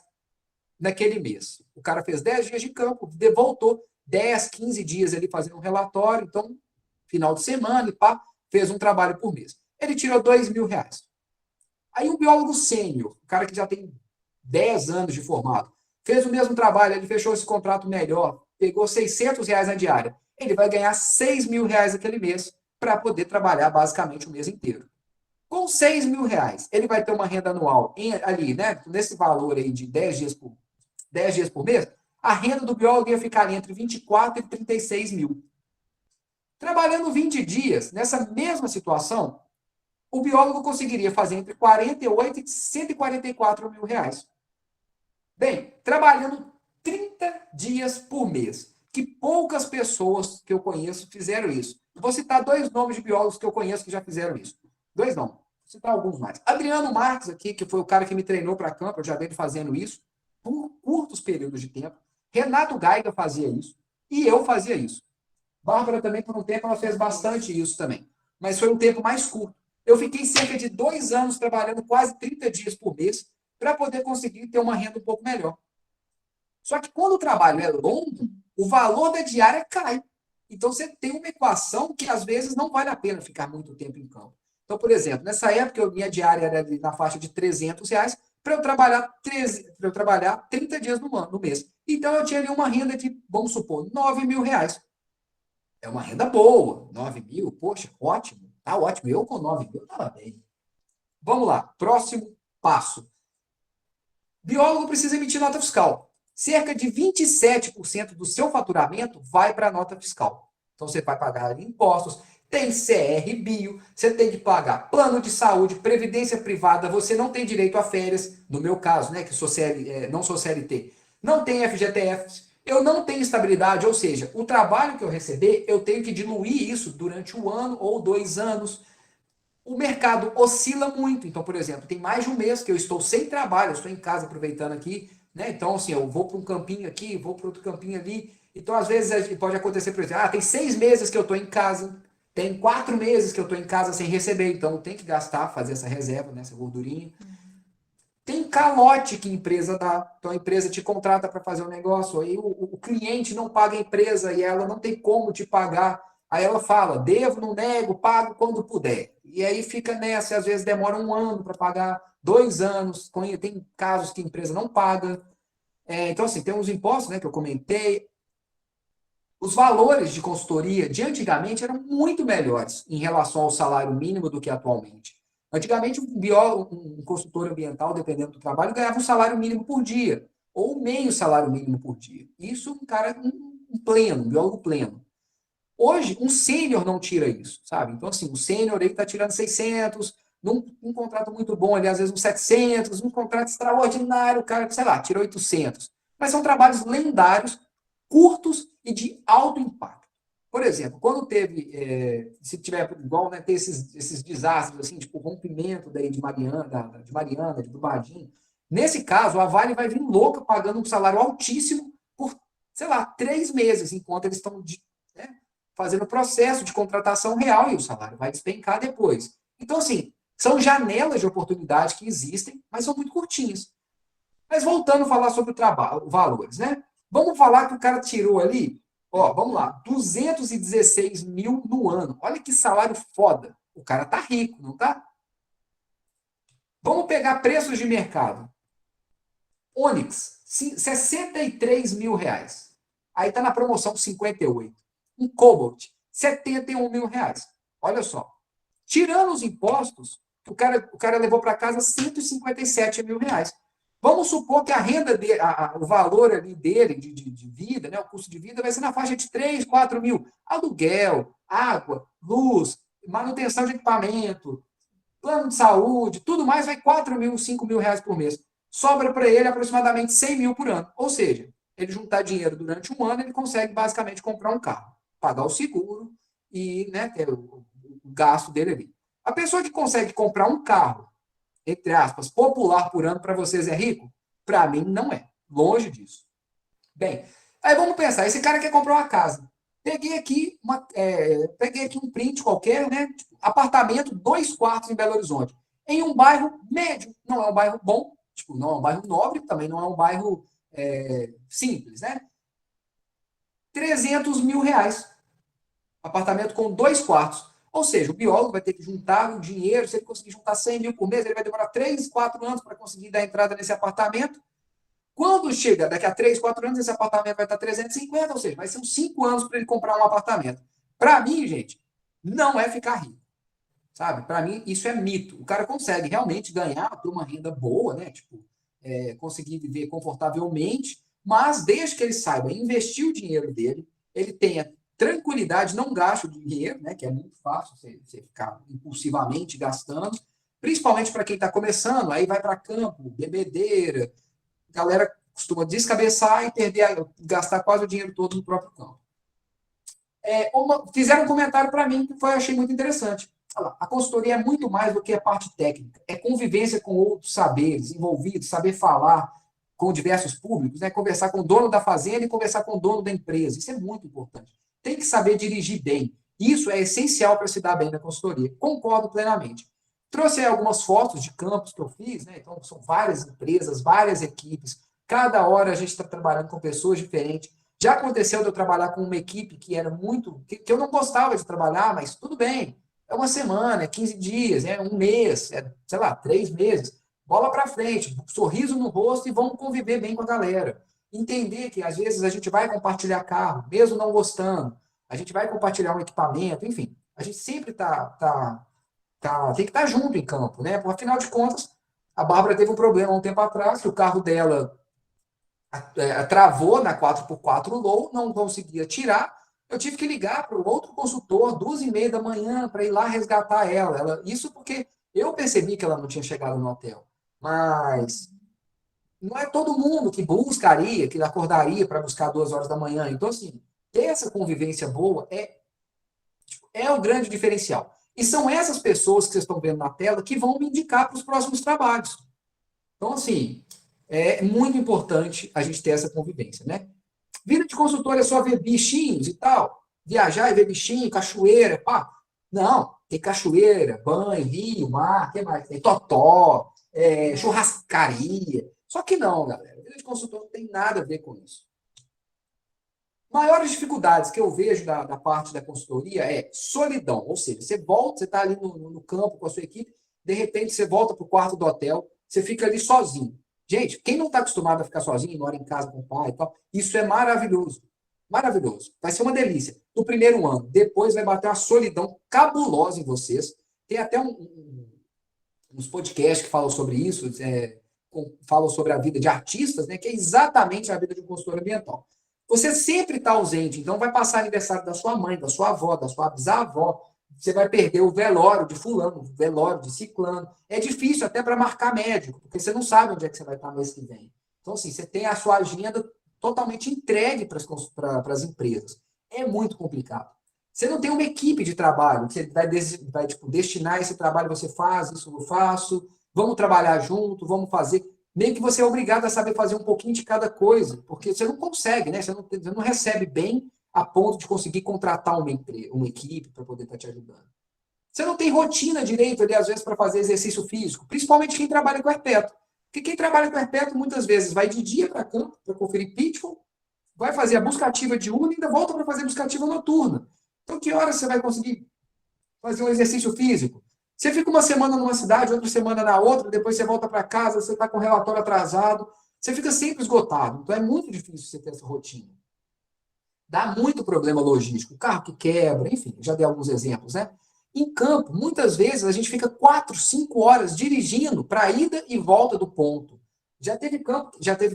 naquele mês. O cara fez 10 dias de campo, voltou 10, 15 dias ali fazendo um relatório, então, final de semana e pá, fez um trabalho por mês. Ele tirou 2.000 reais. Aí um biólogo sênior, o cara que já tem 10 anos de formado, fez o mesmo trabalho, ele fechou esse contrato melhor, pegou 600 reais na diária. Ele vai ganhar 6.000 reais naquele mês para poder trabalhar basicamente o mês inteiro. Com 6.000 reais, ele vai ter uma renda anual ali, né? Nesse valor aí de 10 dias por mês, a renda do biólogo ia ficar ali entre 24 e 36 mil. Trabalhando 20 dias, nessa mesma situação, o biólogo conseguiria fazer entre 48 e 144 mil reais. Bem, trabalhando 30 dias por mês, que poucas pessoas que eu conheço fizeram isso. Vou citar 2 nomes de biólogos que eu conheço que já fizeram isso. 2 não, vou citar alguns mais. Adriano Marques aqui, que foi o cara que me treinou para campo, eu já venho fazendo isso por curtos períodos de tempo. Renato Gaiga fazia isso e eu fazia isso. Bárbara também, por um tempo, ela fez bastante isso também, mas foi um tempo mais curto. Eu fiquei cerca de 2 anos trabalhando quase 30 dias por mês para poder conseguir ter uma renda um pouco melhor. Só que quando o trabalho é longo, o valor da diária cai. Então, você tem uma equação que, às vezes, não vale a pena ficar muito tempo em campo. Então, por exemplo, nessa época, minha diária era na faixa de 300 reais para eu trabalhar 30 dias no mês. Então, eu tinha ali uma renda de, vamos supor, 9.000 reais. É uma renda boa. 9.000, poxa, ótimo. Tá ótimo. Eu com 9.000 estava bem. Vamos lá. Próximo passo. Biólogo precisa emitir nota fiscal. Cerca de 27% do seu faturamento vai para a nota fiscal. Então, você vai pagar impostos, tem CR Bio, você tem que pagar plano de saúde, previdência privada, você não tem direito a férias, no meu caso, né, que não sou CLT, não tem FGTF, eu não tenho estabilidade, ou seja, o trabalho que eu receber, eu tenho que diluir isso durante 1 ano ou 2 anos. O mercado oscila muito. Então, por exemplo, tem mais de 1 mês que eu estou sem trabalho, eu estou em casa aproveitando aqui, né? Então, assim, eu vou para um campinho aqui, vou para outro campinho ali. Então, às vezes, pode acontecer, por exemplo, tem 6 meses que eu estou em casa, tem 4 meses que eu estou em casa sem receber, então eu tenho que gastar, fazer essa reserva, né, essa gordurinha. Tem calote que a empresa dá. Então, a empresa te contrata para fazer um negócio, aí o cliente não paga a empresa e ela não tem como te pagar. Aí ela fala, devo, não nego, pago quando puder. E aí fica nessa, e às vezes demora 1 ano para pagar, 2 anos. Tem casos que a empresa não paga. Então, assim, tem os impostos, né, que eu comentei. Os valores de consultoria de antigamente eram muito melhores em relação ao salário mínimo do que atualmente. Antigamente, um consultor ambiental, dependendo do trabalho, ganhava um salário mínimo por dia, ou meio salário mínimo por dia. Isso um cara, um pleno, um biólogo pleno. Hoje, um sênior não tira isso, sabe? Então, assim, o sênior aí está tirando 600, num contrato muito bom ali, às vezes uns 700, um contrato extraordinário, o cara, sei lá, tira 800. Mas são trabalhos lendários, curtos e de alto impacto. Por exemplo, quando teve, se tiver igual, né, ter esses desastres, assim, tipo o rompimento daí de Mariana, de Brumadinho, nesse caso, a Vale vai vir louca pagando um salário altíssimo por, sei lá, 3 meses, enquanto eles estão fazendo o processo de contratação real e o salário vai despencar depois. Então, assim, são janelas de oportunidade que existem, mas são muito curtinhas. Mas voltando a falar sobre o trabalho, valores, né? Vamos falar que o cara tirou ali, ó, vamos lá, 216 mil no ano. Olha que salário foda. O cara tá rico, não tá? Vamos pegar preços de mercado. Onix, 63 mil reais. Aí tá na promoção 58. Um Cobalt, 71 mil reais. Olha só. Tirando os impostos, o cara levou para casa 157 mil reais. Vamos supor que a renda dele, o valor ali dele de vida, né, o custo de vida, vai ser na faixa de 3, 4 mil. Aluguel, água, luz, manutenção de equipamento, plano de saúde, tudo mais vai 4 mil, 5 mil reais por mês. Sobra para ele aproximadamente 100 mil por ano. Ou seja, ele juntar dinheiro durante 1 ano, ele consegue basicamente comprar um carro, pagar o seguro e, né, ter o gasto dele ali. A pessoa que consegue comprar um carro, entre aspas, popular por ano, para vocês é rico? Para mim, não é. Longe disso. Bem, aí vamos pensar, esse cara quer comprar uma casa. Peguei aqui um print qualquer, né? Tipo, apartamento, 2 quartos em Belo Horizonte. Em um bairro médio. Não é um bairro bom, tipo, não é um bairro nobre, também não é um bairro simples, né? 300 mil reais. Apartamento com 2 quartos. Ou seja, o biólogo vai ter que juntar o dinheiro, se ele conseguir juntar 100 mil por mês, ele vai demorar 3, 4 anos para conseguir dar entrada nesse apartamento. Quando chega daqui a 3, 4 anos, esse apartamento vai estar 350, ou seja, vai ser uns 5 anos para ele comprar um apartamento. Para mim, gente, não é ficar rico. Sabe? Para mim, isso é mito. O cara consegue realmente ganhar, ter uma renda boa, né? Tipo, conseguir viver confortavelmente, mas desde que ele saiba investir o dinheiro dele, ele tenha tranquilidade, não gaste o dinheiro, né? Que é muito fácil você ficar impulsivamente gastando, principalmente para quem está começando, aí vai para campo, bebedeira, a galera costuma descabeçar e gastar quase o dinheiro todo no próprio campo. Fizeram um comentário para mim que eu achei muito interessante. A consultoria é muito mais do que a parte técnica. É convivência com outros saberes envolvidos, saber falar com diversos públicos, né? Conversar com o dono da fazenda e conversar com o dono da empresa. Isso é muito importante. Tem que saber dirigir bem. Isso é essencial para se dar bem na consultoria. Concordo plenamente. Trouxe aí algumas fotos de campos que eu fiz, né? Então, são várias empresas, várias equipes. Cada hora a gente está trabalhando com pessoas diferentes. Já aconteceu de eu trabalhar com uma equipe que era muito... que eu não gostava de trabalhar, mas tudo bem. É uma semana, é 15 dias, é um mês, sei lá, 3 meses. Bola para frente, sorriso no rosto e vamos conviver bem com a galera. Entender que, às vezes, a gente vai compartilhar carro, mesmo não gostando. A gente vai compartilhar um equipamento, enfim. A gente sempre tem que estar junto em campo, né? Porque, afinal de contas, a Bárbara teve um problema há um tempo atrás, que o carro dela travou na 4x4 low, não conseguia tirar. Eu tive que ligar para o outro consultor, 2h30 da manhã, para ir lá resgatar ela. Isso porque eu percebi que ela não tinha chegado no hotel. Mas não é todo mundo que buscaria, que acordaria para buscar 2 horas da manhã. Então, assim, ter essa convivência boa é o grande diferencial. E são essas pessoas que vocês estão vendo na tela que vão me indicar para os próximos trabalhos. Então, assim, é muito importante a gente ter essa convivência, né? Vida de consultor é só ver bichinhos e tal? Viajar e ver bichinho, cachoeira, pá. Não, tem cachoeira, banho, rio, mar, o que mais? Tem totó, churrascaria. Só que não, galera. A vida de consultor não tem nada a ver com isso. Maiores dificuldades que eu vejo da parte da consultoria é solidão. Ou seja, você volta, você está ali no campo com a sua equipe, de repente você volta para o quarto do hotel, você fica ali sozinho. Gente, quem não está acostumado a ficar sozinho, mora em casa com o pai e tal, isso é maravilhoso. Maravilhoso. Vai ser uma delícia. No primeiro ano. Depois vai bater uma solidão cabulosa em vocês. Tem até uns podcasts que falam sobre isso, falam sobre a vida de artistas, né, que é exatamente a vida de um consultor ambiental. Você sempre está ausente, então vai passar aniversário da sua mãe, da sua avó, da sua bisavó. Você vai perder o velório de fulano, o velório de ciclano. É difícil até para marcar médico, porque você não sabe onde é que você vai estar mês que vem. Então, assim, você tem a sua agenda totalmente entregue para as empresas. É muito complicado. Você não tem uma equipe de trabalho, que você vai tipo, destinar esse trabalho, você faz, isso eu faço, vamos trabalhar junto, vamos fazer. Meio que você é obrigado a saber fazer um pouquinho de cada coisa, porque você não consegue, né? Você não recebe bem a ponto de conseguir contratar uma equipe para poder estar te ajudando. Você não tem rotina direito ali, às vezes, para fazer exercício físico, principalmente quem trabalha com herpeto. Porque quem trabalha com herpeto, muitas vezes, vai de dia para campo, para conferir pitfall, vai fazer a busca ativa diurna e ainda volta para fazer a busca ativa noturna. Então, que horas você vai conseguir fazer um exercício físico? Você fica uma semana numa cidade, outra semana na outra, depois você volta para casa, você está com o relatório atrasado, você fica sempre esgotado. Então, é muito difícil você ter essa rotina. Dá muito problema logístico, o carro que quebra, enfim, já dei alguns exemplos, né? Em campo, muitas vezes, a gente fica 4, 5 horas dirigindo para a ida e volta do ponto. Já teve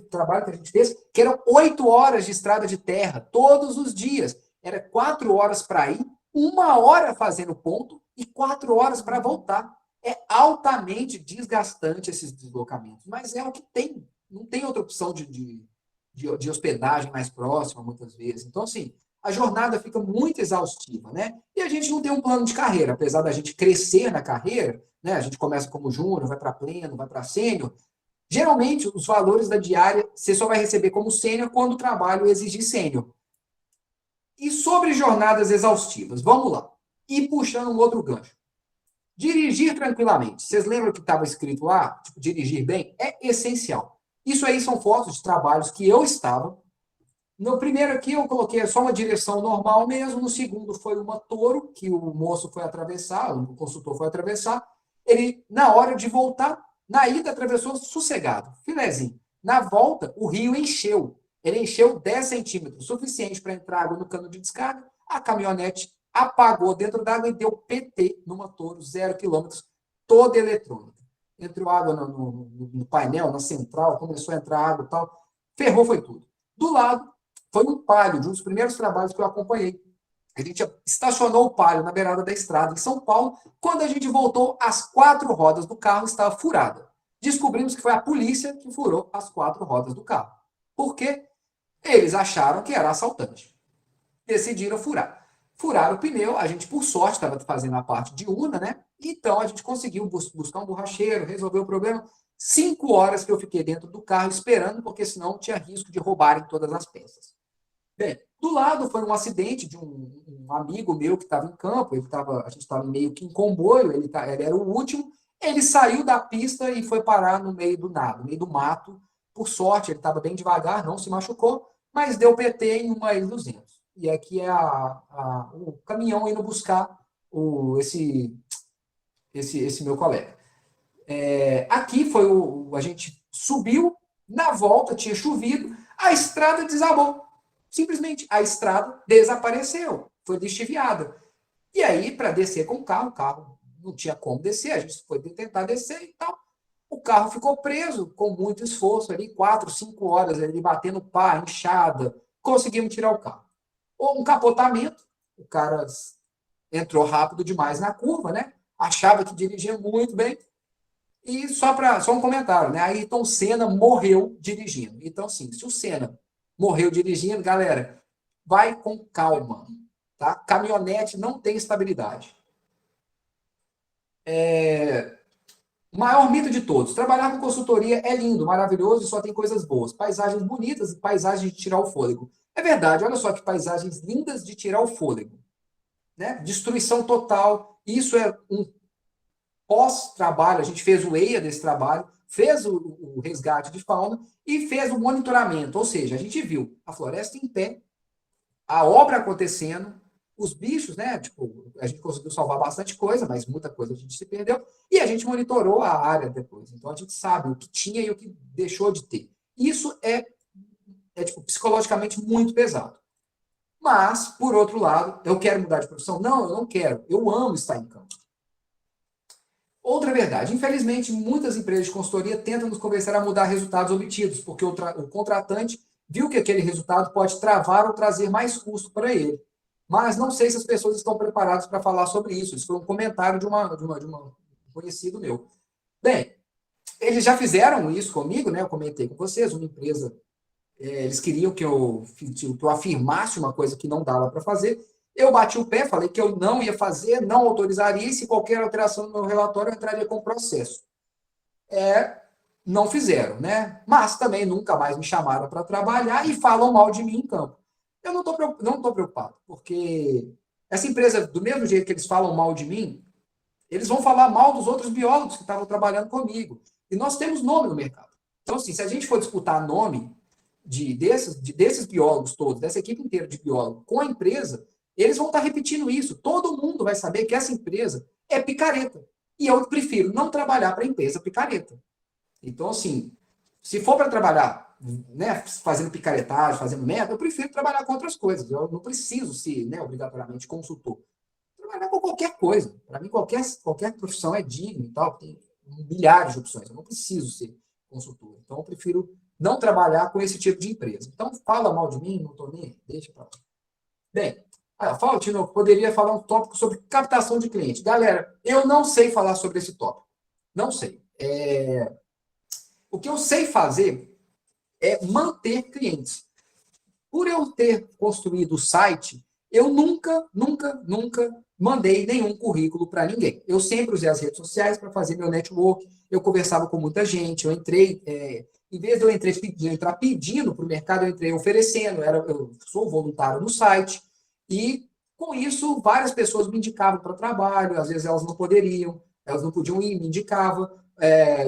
trabalho que a gente fez, que eram 8 horas de estrada de terra, todos os dias. Era 4 horas para ir, 1 hora fazendo ponto e 4 horas para voltar. É altamente desgastante esses deslocamentos, mas é o que tem. Não tem outra opção de hospedagem mais próxima, muitas vezes. Então, assim, a jornada fica muito exaustiva, né? E a gente não tem um plano de carreira, apesar da gente crescer na carreira, né? A gente começa como júnior, vai para pleno, vai para sênior. Geralmente, os valores da diária você só vai receber como sênior quando o trabalho exigir sênior. E sobre jornadas exaustivas, vamos lá. E puxando um outro gancho. Dirigir tranquilamente. Vocês lembram que estava escrito lá? Tipo, dirigir bem é essencial. Isso aí são fotos de trabalhos que eu estava. No primeiro aqui eu coloquei só uma direção normal mesmo. No segundo foi uma Toro, que o moço foi atravessar, o consultor foi atravessar. Ele, na hora de voltar, na ida atravessou sossegado, filezinho. Na volta, o rio encheu. Ele encheu 10 centímetros, suficiente para entrar água no cano de descarga. A caminhonete apagou dentro d'água e deu PT numa Toro, 0 quilômetros, toda eletrônica. Entrou água no painel, na central, começou a entrar água e tal. Ferrou, foi tudo. Do lado, foi um Palio, de um dos primeiros trabalhos que eu acompanhei. A gente estacionou o Palio na beirada da estrada em São Paulo. Quando a gente voltou, as 4 rodas do carro estavam furadas. Descobrimos que foi a polícia que furou as 4 rodas do carro. Por quê? Eles acharam que era assaltante. Decidiram furar. Furaram o pneu, a gente, por sorte, estava fazendo a parte de urna, né? Então, a gente conseguiu buscar um borracheiro, resolver o problema. 5 horas que eu fiquei dentro do carro esperando, porque senão tinha risco de roubarem todas as peças. Bem, do lado foi um acidente de um amigo meu que estava em campo, a gente estava meio que em comboio, ele era o último, ele saiu da pista e foi parar no meio do nada, no meio do mato. Por sorte, ele estava bem devagar, não se machucou, mas deu PT em uma L200. E aqui é o caminhão indo buscar esse meu colega. Aqui foi a gente subiu, na volta tinha chovido, a estrada desabou. Simplesmente, a estrada desapareceu, foi lixiviada. E aí, para descer com o carro não tinha como descer, a gente foi tentar descer e tal. O carro ficou preso com muito esforço ali, 4, 5 horas ali, batendo pá, enxada, conseguimos tirar o carro. Um capotamento, o cara entrou rápido demais na curva, né? Achava que dirigia muito bem. E só um comentário, né? Ayrton Senna morreu dirigindo. Então, sim, se o Senna morreu dirigindo, galera, vai com calma, tá? Caminhonete não tem estabilidade. O maior mito de todos. Trabalhar com consultoria é lindo, maravilhoso e só tem coisas boas. Paisagens bonitas e paisagens de tirar o fôlego. É verdade, olha só que paisagens lindas de tirar o fôlego. Né? Destruição total. Isso é um pós-trabalho, a gente fez o EIA desse trabalho, fez o resgate de fauna e fez o monitoramento, ou seja, a gente viu a floresta em pé, a obra acontecendo, os bichos, né? Tipo, a gente conseguiu salvar bastante coisa, mas muita coisa a gente se perdeu, e a gente monitorou a área depois. Então a gente sabe o que tinha e o que deixou de ter. Isso é tipo, psicologicamente muito pesado. Mas, por outro lado, eu quero mudar de profissão? Não, eu não quero. Eu amo estar em campo. Outra verdade, infelizmente, muitas empresas de consultoria tentam nos convencer a mudar resultados obtidos, porque o contratante viu que aquele resultado pode travar ou trazer mais custo para ele. Mas não sei se as pessoas estão preparadas para falar sobre isso. Isso foi um comentário de um conhecido meu. Bem, eles já fizeram isso comigo, né? Eu comentei com vocês, uma empresa, eles queriam que eu afirmasse uma coisa que não dava para fazer. Eu bati o pé, falei que eu não ia fazer, não autorizaria, e se qualquer alteração no meu relatório, eu entraria com processo. Não fizeram, né? Mas também nunca mais me chamaram para trabalhar e falam mal de mim em campo. Eu não estou preocupado, porque essa empresa, do mesmo jeito que eles falam mal de mim, eles vão falar mal dos outros biólogos que estavam trabalhando comigo. E nós temos nome no mercado. Então, assim, se a gente for disputar nome desses biólogos todos, dessa equipe inteira de biólogos com a empresa, eles vão estar repetindo isso. Todo mundo vai saber que essa empresa é picareta. E eu prefiro não trabalhar para a empresa picareta. Então, assim, se for para trabalhar, né, fazendo picaretagem, fazendo merda, eu prefiro trabalhar com outras coisas. Eu não preciso ser, né, obrigatoriamente consultor. Trabalhar com qualquer coisa. Para mim, qualquer profissão é digna e tal. Tem milhares de opções. Eu não preciso ser consultor. Então, eu prefiro não trabalhar com esse tipo de empresa. Então, fala mal de mim, não estou nem... Deixa para lá. Bem, fala, Tino, poderia falar um tópico sobre captação de cliente. Galera, eu não sei falar sobre esse tópico. Não sei. O que eu sei fazer é manter clientes. Por eu ter construído o site, eu nunca mandei nenhum currículo para ninguém. Eu sempre usei as redes sociais para fazer meu network, eu conversava com muita gente, eu entrei, em vez de eu entrar pedindo para o mercado, eu entrei oferecendo, eu sou voluntário no site, e com isso várias pessoas me indicavam para trabalho, às vezes elas não podiam ir, me indicavam,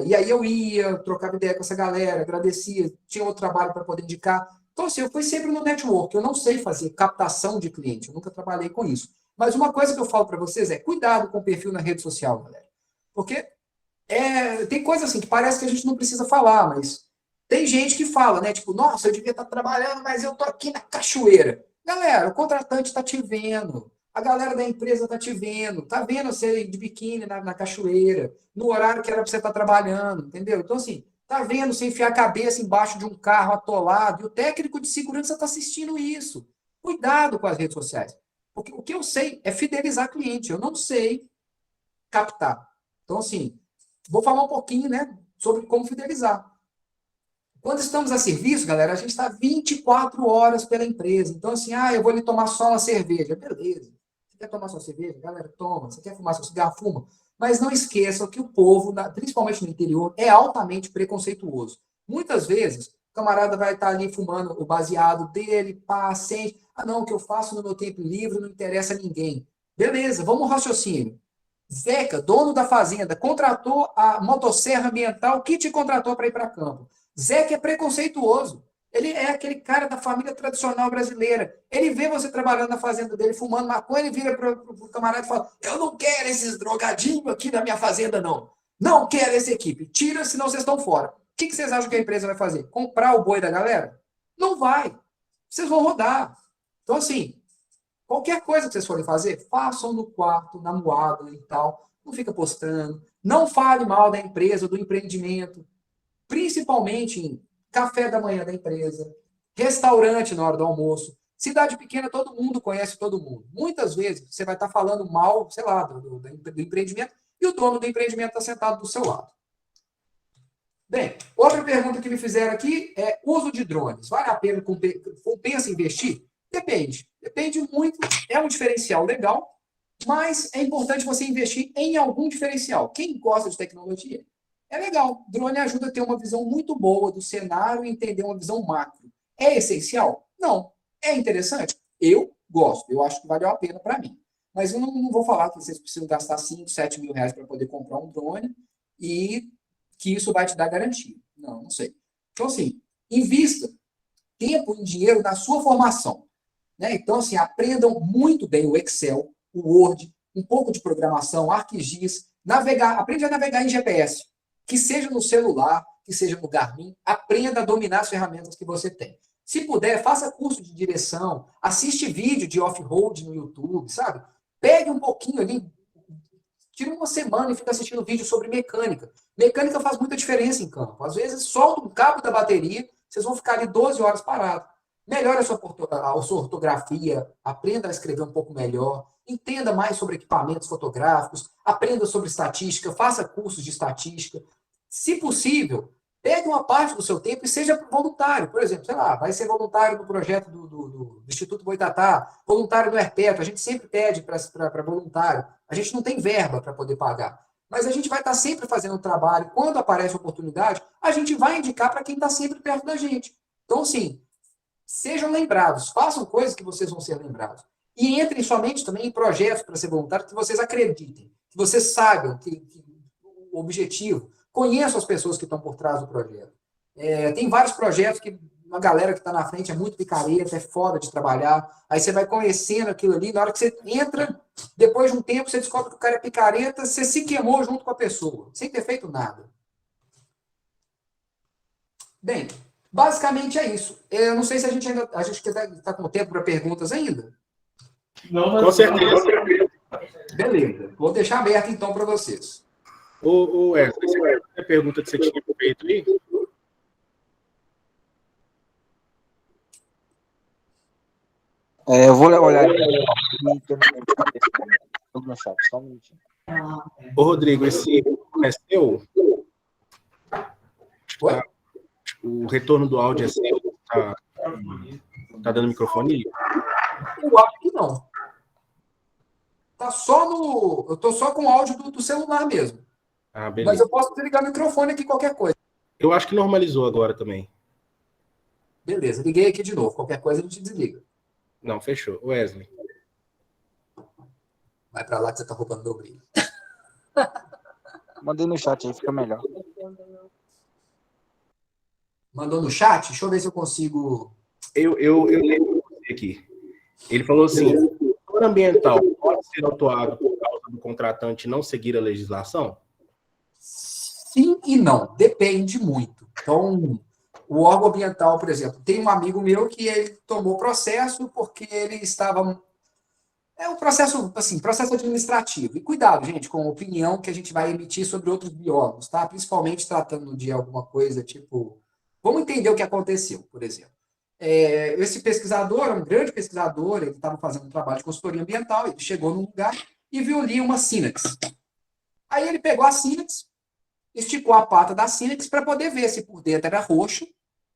e aí eu ia, trocava ideia com essa galera, agradecia, tinha outro trabalho para poder indicar. Então, assim, eu fui sempre no network. Eu não sei fazer captação de cliente, eu nunca trabalhei com isso. Mas uma coisa que eu falo para vocês é cuidado com o perfil na rede social, galera. Porque tem coisa assim que parece que a gente não precisa falar, mas tem gente que fala, né? Tipo, nossa, eu devia estar trabalhando, mas eu tô aqui na cachoeira. Galera, o contratante está te vendo. A galera da empresa está te vendo. Está vendo você de biquíni na cachoeira, no horário que era para você estar trabalhando, entendeu? Então, assim, tá vendo você enfiar a cabeça embaixo de um carro atolado, e o técnico de segurança está assistindo isso. Cuidado com as redes sociais. Porque o que eu sei é fidelizar cliente, eu não sei captar. Então, assim, vou falar um pouquinho, né, sobre como fidelizar. Quando estamos a serviço, galera, a gente está 24 horas pela empresa. Então, assim, eu vou lhe tomar só uma cerveja. Beleza. Você quer tomar sua cerveja? Galera, toma. Você quer fumar seu cigarro? Fuma. Mas não esqueçam que o povo, principalmente no interior, é altamente preconceituoso. Muitas vezes, o camarada vai estar ali fumando o baseado dele, sente. Não, o que eu faço no meu tempo livre não interessa a ninguém. Beleza, vamos ao raciocínio. Zeca, dono da fazenda, contratou a motosserra ambiental que te contratou para ir para campo. Zeca é preconceituoso. Ele é aquele cara da família tradicional brasileira. Ele vê você trabalhando na fazenda dele, fumando maconha, ele vira para o camarada e fala: eu não quero esses drogadinhos aqui na minha fazenda, não. Não quero essa equipe. Tira, senão vocês estão fora. O que vocês acham que a empresa vai fazer? Comprar o boi da galera? Não vai. Vocês vão rodar. Então, assim, qualquer coisa que vocês forem fazer, façam no quarto, na moada e tal. Não fica postando. Não fale mal da empresa, do empreendimento. Principalmente em café da manhã da empresa, restaurante na hora do almoço. Cidade pequena, todo mundo conhece todo mundo. Muitas vezes você vai estar falando mal, sei lá, do empreendimento, e o dono do empreendimento está sentado do seu lado. Bem, outra pergunta que me fizeram aqui é uso de drones. Vale a pena, compensa investir? Depende. Depende muito. É um diferencial legal, mas é importante você investir em algum diferencial. Quem gosta de tecnologia, é legal. Drone ajuda a ter uma visão muito boa do cenário e entender uma visão macro. É essencial? Não. É interessante? Eu gosto. Eu acho que valeu a pena para mim. mas eu não vou falar que vocês precisam gastar 5, 7 mil reais para poder comprar um drone e que isso vai te dar garantia. Não sei. Então, assim, invista tempo e dinheiro na sua formação. Né? Então, assim, aprendam muito bem o Excel, o Word, um pouco de programação, ArcGIS, aprende a navegar em GPS, que seja no celular, que seja no Garmin, aprenda a dominar as ferramentas que você tem. Se puder, faça curso de direção, assiste vídeo de off-road no YouTube, sabe? Pegue um pouquinho ali, tira uma semana e fica assistindo vídeo sobre mecânica. Mecânica faz muita diferença em campo. Às vezes, solta um cabo da bateria, vocês vão ficar ali 12 horas parados. Melhore a sua ortografia, aprenda a escrever um pouco melhor, entenda mais sobre equipamentos fotográficos, aprenda sobre estatística, faça cursos de estatística. Se possível, pegue uma parte do seu tempo e seja voluntário. Por exemplo, sei lá, vai ser voluntário no projeto do Instituto Boitatá, voluntário no Herpeto. A gente sempre pede para voluntário. A gente não tem verba para poder pagar. Mas a gente vai estar sempre fazendo um trabalho. Quando aparece a oportunidade, a gente vai indicar para quem está sempre perto da gente. Então, assim, sejam lembrados, façam coisas que vocês vão ser lembrados. E entrem somente também em projetos para ser voluntário que vocês acreditem, que vocês saibam que o objetivo, conheçam as pessoas que estão por trás do projeto. Tem vários projetos que uma galera que está na frente é muito picareta, é foda de trabalhar, aí você vai conhecendo aquilo ali, na hora que você entra, depois de um tempo você descobre que o cara é picareta, você se queimou junto com a pessoa, sem ter feito nada. Bem, basicamente é isso. Eu não sei se a gente está com tempo para perguntas ainda. Não, mas... Com certeza. Beleza. Vou deixar aberto então para vocês. Ô Wesley, você quer a pergunta que você tinha feito aí? Eu vou olhar no chat, só um minutinho. Ô Rodrigo, esse é seu? Oi? O retorno do áudio é seu? Tá dando microfone? Eu acho que não. Tá só no... Eu tô só com o áudio do celular mesmo. Ah, beleza. Mas eu posso desligar o microfone aqui, qualquer coisa. Eu acho que normalizou agora também. Beleza, liguei aqui de novo. Qualquer coisa a gente desliga. Não, fechou. Wesley. Vai pra lá que você tá roubando meu brilho. Mandei no chat aí, fica melhor. Mandou no chat? Deixa eu ver se eu consigo... Eu lembro aqui. Ele falou assim, o setor ambiental pode ser autuado por causa do contratante não seguir a legislação? Sim e não. Depende muito. Então, o órgão ambiental, por exemplo, tem um amigo meu que ele tomou processo porque ele estava... É um processo, assim, processo administrativo. E cuidado, gente, com a opinião que a gente vai emitir sobre outros biólogos, tá? Principalmente tratando de alguma coisa tipo... Vamos entender o que aconteceu, por exemplo. Esse pesquisador, um grande pesquisador, ele estava fazendo um trabalho de consultoria ambiental, ele chegou num lugar e viu ali uma sínax. Aí ele pegou a sínax, esticou a pata da sínax para poder ver se por dentro era roxo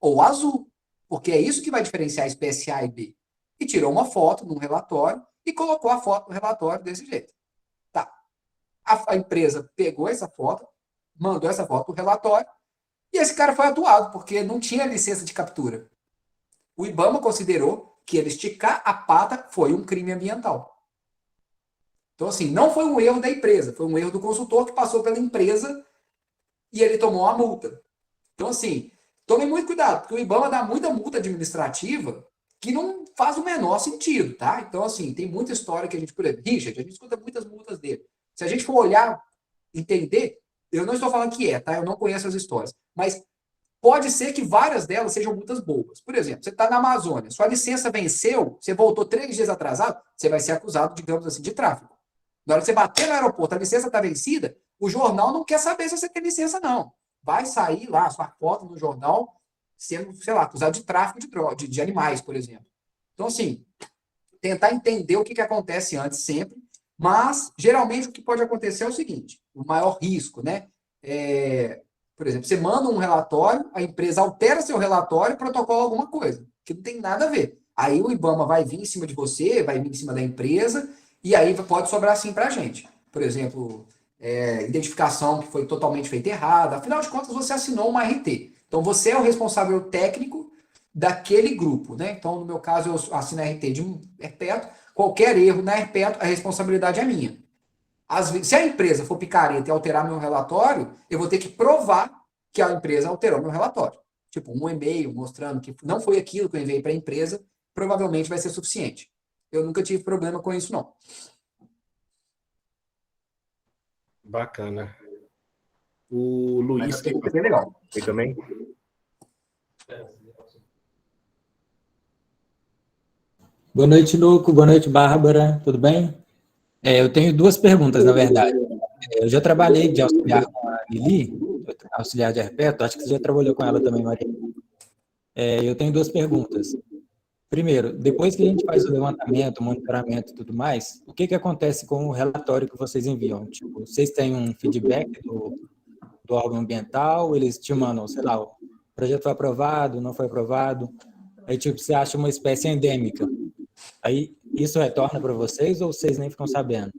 ou azul, porque é isso que vai diferenciar a espécie A e B. E tirou uma foto num relatório e colocou a foto no relatório desse jeito. Tá. A empresa pegou essa foto, mandou essa foto para o relatório, e esse cara foi atuado, porque não tinha licença de captura. O IBAMA considerou que ele esticar a pata foi um crime ambiental. Então, assim, não foi um erro da empresa, foi um erro do consultor que passou pela empresa e ele tomou uma multa. Então, assim, tomem muito cuidado, porque o IBAMA dá muita multa administrativa que não faz o menor sentido, tá? Então, assim, tem muita história que a gente... Por exemplo, Richard, a gente escuta muitas multas dele. Se a gente for olhar, entender... Eu não estou falando que tá? Eu não conheço as histórias. Mas pode ser que várias delas sejam multas bobas. Por exemplo, você está na Amazônia, sua licença venceu, você voltou 3 dias atrasado, você vai ser acusado, digamos assim, de tráfico. Na hora que você bater no aeroporto, a licença está vencida, o jornal não quer saber se você tem licença, não. Vai sair lá a sua foto no jornal sendo, sei lá, acusado de tráfico de animais, por exemplo. Então, assim, tentar entender o que acontece antes sempre. Mas, geralmente, o que pode acontecer é o seguinte, o maior risco, né? Por exemplo, você manda um relatório, a empresa altera seu relatório e protocola alguma coisa, que não tem nada a ver. Aí o IBAMA vai vir em cima de você, vai vir em cima da empresa, e aí pode sobrar assim para a gente. Por exemplo, identificação que foi totalmente feita errada. Afinal de contas, você assinou uma RT. Então, você é o responsável técnico daquele grupo, né? Então, no meu caso, eu assino a RT de um Herpeto. qualquer erro na Herpeto, a responsabilidade é minha. Se a empresa for picareta e alterar meu relatório, eu vou ter que provar que a empresa alterou meu relatório. Tipo, um e-mail mostrando que não foi aquilo que eu enviei para a empresa, provavelmente vai ser suficiente. Eu nunca tive problema com isso, não. Bacana. O Luiz Mas é legal. foi também? Boa noite, Luco. Boa noite, Bárbara. Tudo bem? Eu tenho duas perguntas, na verdade. Eu já trabalhei de auxiliar com a Lili, auxiliar de Herpeto. Acho que você já trabalhou com ela também, Maria. Eu tenho duas perguntas. Primeiro, depois que a gente faz o levantamento, o monitoramento e tudo mais, o que acontece com o relatório que vocês enviam? Tipo, vocês têm um feedback do órgão ambiental, eles te mandam, sei lá, o projeto foi aprovado, não foi aprovado, aí tipo, você acha uma espécie endêmica. Aí isso retorna para vocês ou vocês nem ficam sabendo?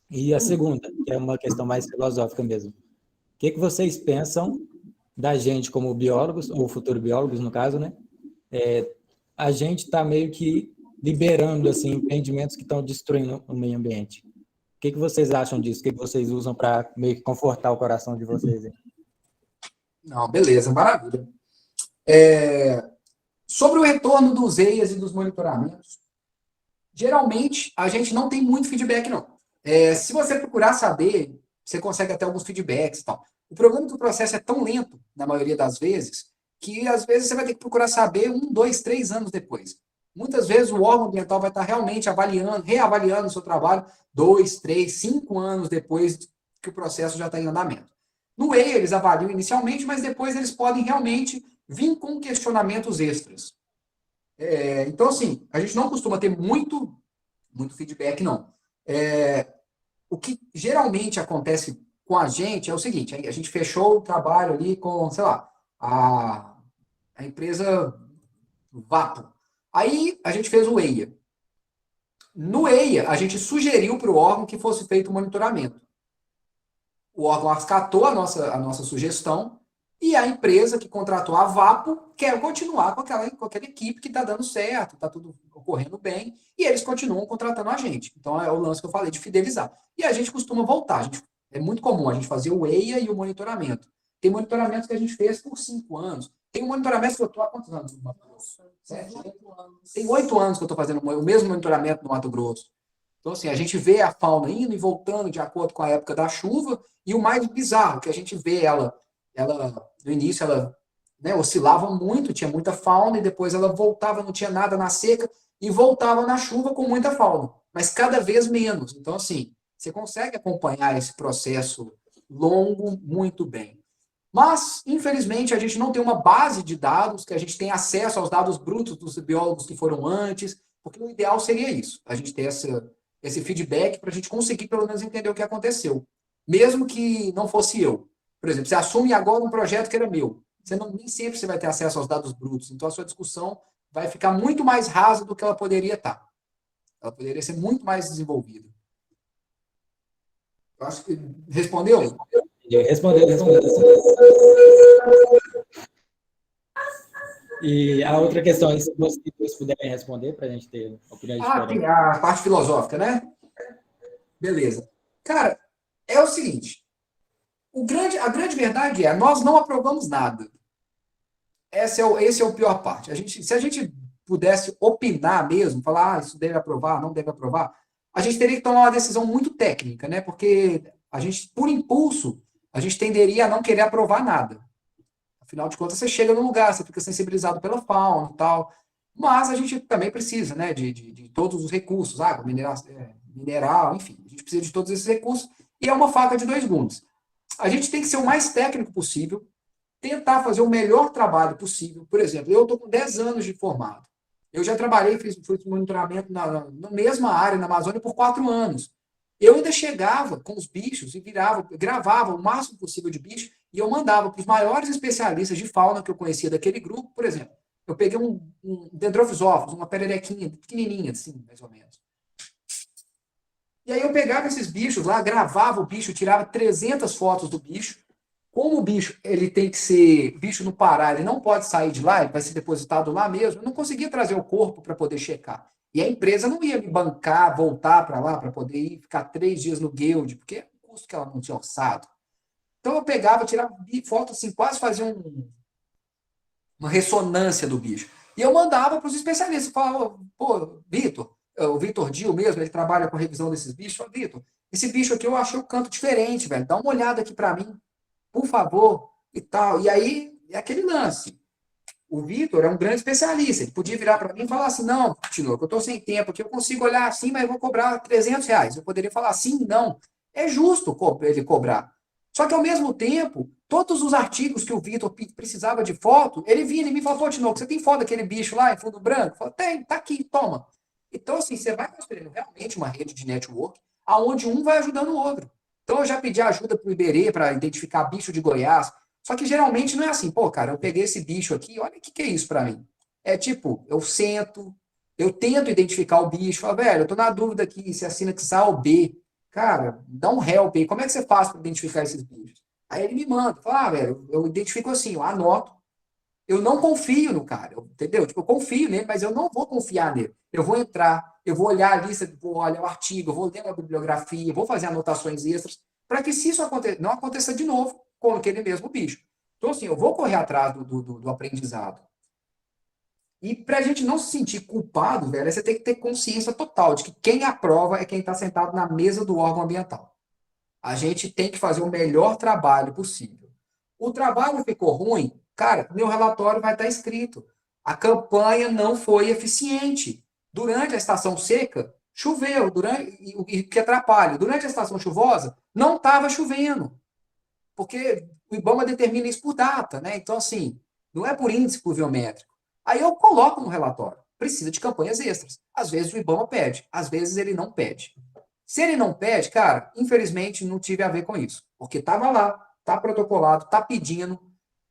E a segunda, que é uma questão mais filosófica mesmo. O que vocês pensam da gente como biólogos, ou futuro biólogos no caso, né? A gente está meio que liberando assim, empreendimentos que estão destruindo o meio ambiente. O que vocês acham disso? O que vocês usam para meio que confortar o coração de vocês? Hein? Não, beleza, maravilha. Sobre o retorno dos EIAs e dos monitoramentos, geralmente a gente não tem muito feedback, não. Se você procurar saber, você consegue até alguns feedbacks e tal. O problema é que o processo é tão lento, na maioria das vezes, que às vezes você vai ter que procurar saber 1, 2, 3 anos depois. Muitas vezes o órgão ambiental vai estar realmente reavaliando o seu trabalho 2, 3, 5 anos depois que o processo já está em andamento. No EIA, eles avaliam inicialmente, mas depois eles podem realmente vir com questionamentos extras. Então, assim, a gente não costuma ter muito feedback, não. O que geralmente acontece com a gente é o seguinte, a gente fechou o trabalho ali com, sei lá, a empresa Vapo. Aí a gente fez o EIA. No EIA, a gente sugeriu para o órgão que fosse feito o monitoramento. O órgão acatou a nossa sugestão e a empresa que contratou a Vapo quer continuar com aquela equipe que está dando certo, está tudo ocorrendo bem, e eles continuam contratando a gente. Então, é o lance que eu falei de fidelizar. E a gente costuma voltar. É muito comum a gente fazer o EIA e o monitoramento. Tem monitoramentos que a gente fez por 5 anos. Tem um monitoramento que eu estou há quantos anos? 8 anos. Tem 8 anos que eu estou fazendo o mesmo monitoramento no Mato Grosso. Então, assim, a gente vê a fauna indo e voltando de acordo com a época da chuva, e o mais bizarro, que a gente vê ela no início, ela oscilava muito, tinha muita fauna, e depois ela voltava, não tinha nada na seca, e voltava na chuva com muita fauna, mas cada vez menos. Então, assim, você consegue acompanhar esse processo longo muito bem. Mas, infelizmente, a gente não tem uma base de dados, que a gente tem acesso aos dados brutos dos biólogos que foram antes, porque o ideal seria isso, a gente ter esse feedback para a gente conseguir, pelo menos, entender o que aconteceu. Mesmo que não fosse eu. Por exemplo, você assume agora um projeto que era meu. Nem sempre você vai ter acesso aos dados brutos. Então, a sua discussão vai ficar muito mais rasa do que ela poderia estar. Ela poderia ser muito mais desenvolvida. Eu acho que respondeu? Respondeu. E a outra questão, se vocês puderem responder, para a gente ter opiniões diferentes. Tem a parte filosófica, né? Beleza. Cara, é o seguinte. A grande verdade é, nós não aprovamos nada. Esse é o pior parte. Se a gente pudesse opinar mesmo, falar, isso deve aprovar, não deve aprovar, a gente teria que tomar uma decisão muito técnica, né? Porque a gente, por impulso, a gente tenderia a não querer aprovar nada. Afinal de contas, você chega no lugar, você fica sensibilizado pela fauna e tal. Mas a gente também precisa, né, de todos os recursos, água, mineral, enfim. A gente precisa de todos esses recursos e é uma faca de 2 gumes. A gente tem que ser o mais técnico possível, tentar fazer o melhor trabalho possível. Por exemplo, eu estou com 10 anos de formado. Eu já trabalhei, fiz monitoramento na mesma área, na Amazônia, por 4 anos. Eu ainda chegava com os bichos e gravava o máximo possível de bicho e eu mandava para os maiores especialistas de fauna que eu conhecia daquele grupo. Por exemplo, eu peguei um Dendrophis, uma pererequinha pequenininha, assim, mais ou menos. E aí eu pegava esses bichos lá, gravava o bicho, tirava 300 fotos do bicho. Como o bicho, ele tem que ser bicho no Pará, ele não pode sair de lá, ele vai ser depositado lá mesmo. Eu não conseguia trazer o corpo para poder checar. E a empresa não ia me bancar, voltar para lá, para poder ir ficar 3 dias no Guild, porque é um custo que ela não tinha orçado. Então eu pegava, tirava foto assim, quase fazia uma ressonância do bicho. E eu mandava para os especialistas, falava, pô, Vitor, o Vitor Dil mesmo, ele trabalha com a revisão desses bichos, falava, Vitor, esse bicho aqui eu achei o canto diferente, velho, dá uma olhada aqui para mim, por favor, e tal. E aí, é aquele lance. O Vitor é um grande especialista, ele podia virar para mim e falar assim, não, Tinoco, eu estou sem tempo aqui, eu consigo olhar assim, mas eu vou cobrar R$ 300. Eu poderia falar sim, não. É justo ele cobrar. Só que, ao mesmo tempo, todos os artigos que o Vitor precisava de foto, ele vinha em mim e falava, pô, Tinoco, você tem foto daquele bicho lá em fundo branco? Eu falei, tem, tá aqui, toma. Então, assim, você vai construindo realmente uma rede de network, aonde um vai ajudando o outro. Então, eu já pedi ajuda para o Iberê para identificar bicho de Goiás, só que geralmente não é assim, pô, cara, eu peguei esse bicho aqui, olha o que é isso para mim. É tipo, eu sento, eu tento identificar o bicho, falo, velho, eu tô na dúvida aqui se assina que A ou B. Cara, dá um help aí, como é que você faz para identificar esses bichos? Aí ele me manda, fala, velho, eu identifico assim, eu anoto, eu não confio no cara, entendeu? Tipo, eu confio nele, mas eu não vou confiar nele. Eu vou entrar, eu vou olhar a lista, vou olhar o artigo, eu vou ler a bibliografia, vou fazer anotações extras, para que se isso não aconteça de novo com aquele mesmo bicho. Então, assim, eu vou correr atrás do aprendizado. E para a gente não se sentir culpado, velho, você tem que ter consciência total de que quem aprova é quem está sentado na mesa do órgão ambiental. A gente tem que fazer o melhor trabalho possível. O trabalho ficou ruim, cara, meu relatório vai estar escrito. A campanha não foi eficiente. Durante a estação seca, choveu, o que atrapalha. Durante a estação chuvosa, não estava chovendo. Porque o IBAMA determina isso por data, né? Então, assim, não é por índice pluviométrico. Aí eu coloco no relatório. Precisa de campanhas extras. Às vezes o IBAMA pede, às vezes ele não pede. Se ele não pede, cara, infelizmente não tive a ver com isso. Porque estava lá, está protocolado, está pedindo,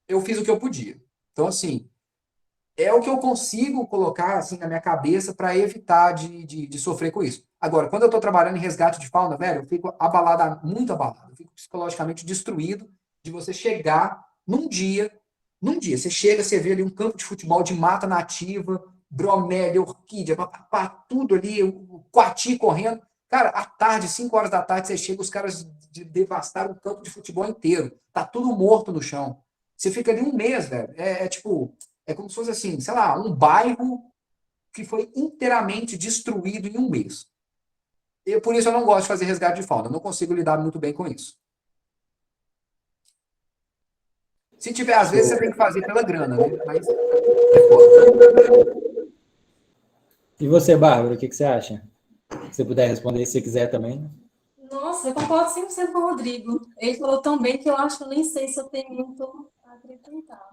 eu fiz o que eu podia. Então, assim, é o que eu consigo colocar assim, na minha cabeça para evitar de sofrer com isso. Agora, quando eu estou trabalhando em resgate de fauna, velho, eu fico abalado, muito abalado. Eu fico psicologicamente destruído de você chegar você chega, você vê ali um campo de futebol de mata nativa, bromélia, orquídea, tudo ali, o coati correndo. Cara, à tarde, 5 horas da tarde, você chega, os caras devastaram o campo de futebol inteiro. Tá tudo morto no chão. Você fica ali um mês, velho. Tipo, é como se fosse assim, sei lá, um bairro que foi inteiramente destruído em um mês. Por isso eu não gosto de fazer resgate de fauna. Eu não consigo lidar muito bem com isso. Se tiver, às vezes, você tem que fazer pela grana, né? Mas é foda. E você, Bárbara, o que você acha? Se você puder responder, se você quiser também. Nossa, eu concordo 100% com o Rodrigo. Ele falou tão bem que eu acho que eu nem sei se eu tenho muito a acrescentar.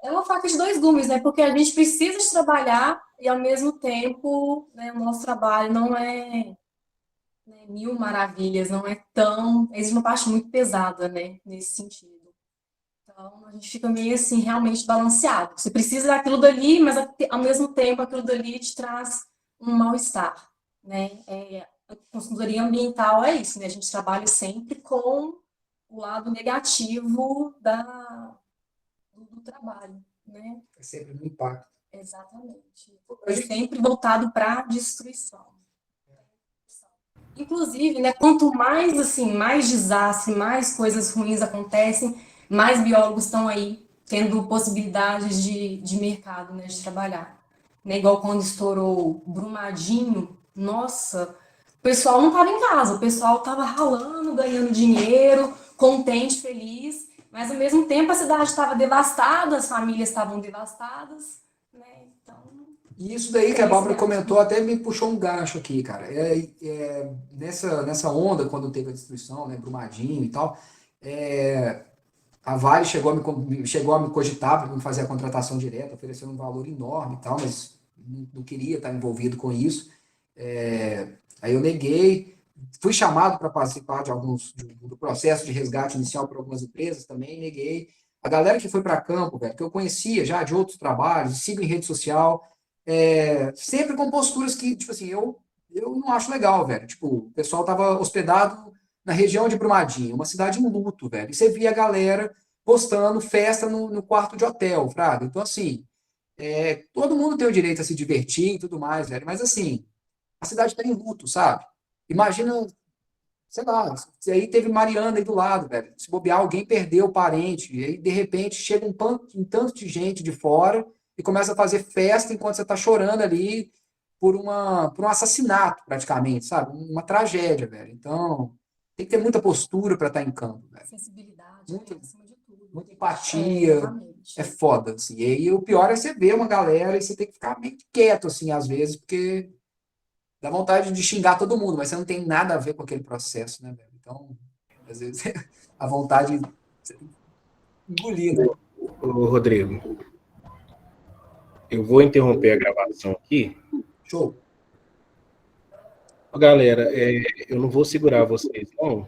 É uma faca de dois gumes, né? Porque a gente precisa de trabalhar e, ao mesmo tempo, né, o nosso trabalho não é, né, mil maravilhas, não é tão... Existe uma parte muito pesada, né? Nesse sentido. Então, a gente fica meio assim, realmente balanceado. Você precisa daquilo dali, mas ao mesmo tempo aquilo dali te traz um mal-estar, né? A consultoria ambiental é isso, né? A gente trabalha sempre com o lado negativo do trabalho, né? É sempre um impacto. Exatamente. É sempre voltado para a destruição. Inclusive, né, quanto mais assim, mais desastre, mais coisas ruins acontecem, mais biólogos estão aí tendo possibilidades de mercado, né, de trabalhar. Né, igual quando estourou Brumadinho, nossa, o pessoal não estava em casa, o pessoal estava ralando, ganhando dinheiro, contente, feliz, mas ao mesmo tempo a cidade estava devastada, as famílias estavam devastadas, né, então... E isso daí que a Bárbara comentou até me puxou um gancho aqui, cara. Nessa onda, quando teve a destruição, né, Brumadinho e tal, a Vale chegou a me cogitar para me fazer a contratação direta, oferecendo um valor enorme e tal, mas não queria estar envolvido com isso. Aí eu neguei, fui chamado para participar do processo de resgate inicial por algumas empresas também, neguei. A galera que foi para campo, velho, que eu conhecia já de outros trabalhos, sigo em rede social, sempre com posturas que, tipo assim, eu não acho legal, velho. Tipo, o pessoal tava hospedado na região de Brumadinho, uma cidade em luto, velho. E você via a galera postando festa no quarto de hotel, fraga. Então, assim, todo mundo tem o direito a se divertir e tudo mais, velho, mas assim, a cidade tá em luto, sabe? Imagina, sei lá, se aí teve Mariana aí do lado, velho. Se bobear, alguém perdeu o parente, e aí, de repente, chega um tanto de gente de fora e começa a fazer festa enquanto você tá chorando ali por um assassinato, praticamente, sabe? Uma tragédia, velho. Então, tem que ter muita postura para estar em campo, velho. Sensibilidade, Muito, né, acima de tudo. muita empatia. Exatamente. É foda, assim. E aí, o pior é você ver uma galera e você tem que ficar meio quieto, assim, às vezes, porque dá vontade de xingar todo mundo, mas você não tem nada a ver com aquele processo, né, velho? Então, às vezes, a vontade de engolir, né? Ô, Rodrigo, eu vou interromper a gravação aqui. Show. Ô, galera, eu não vou segurar vocês, não.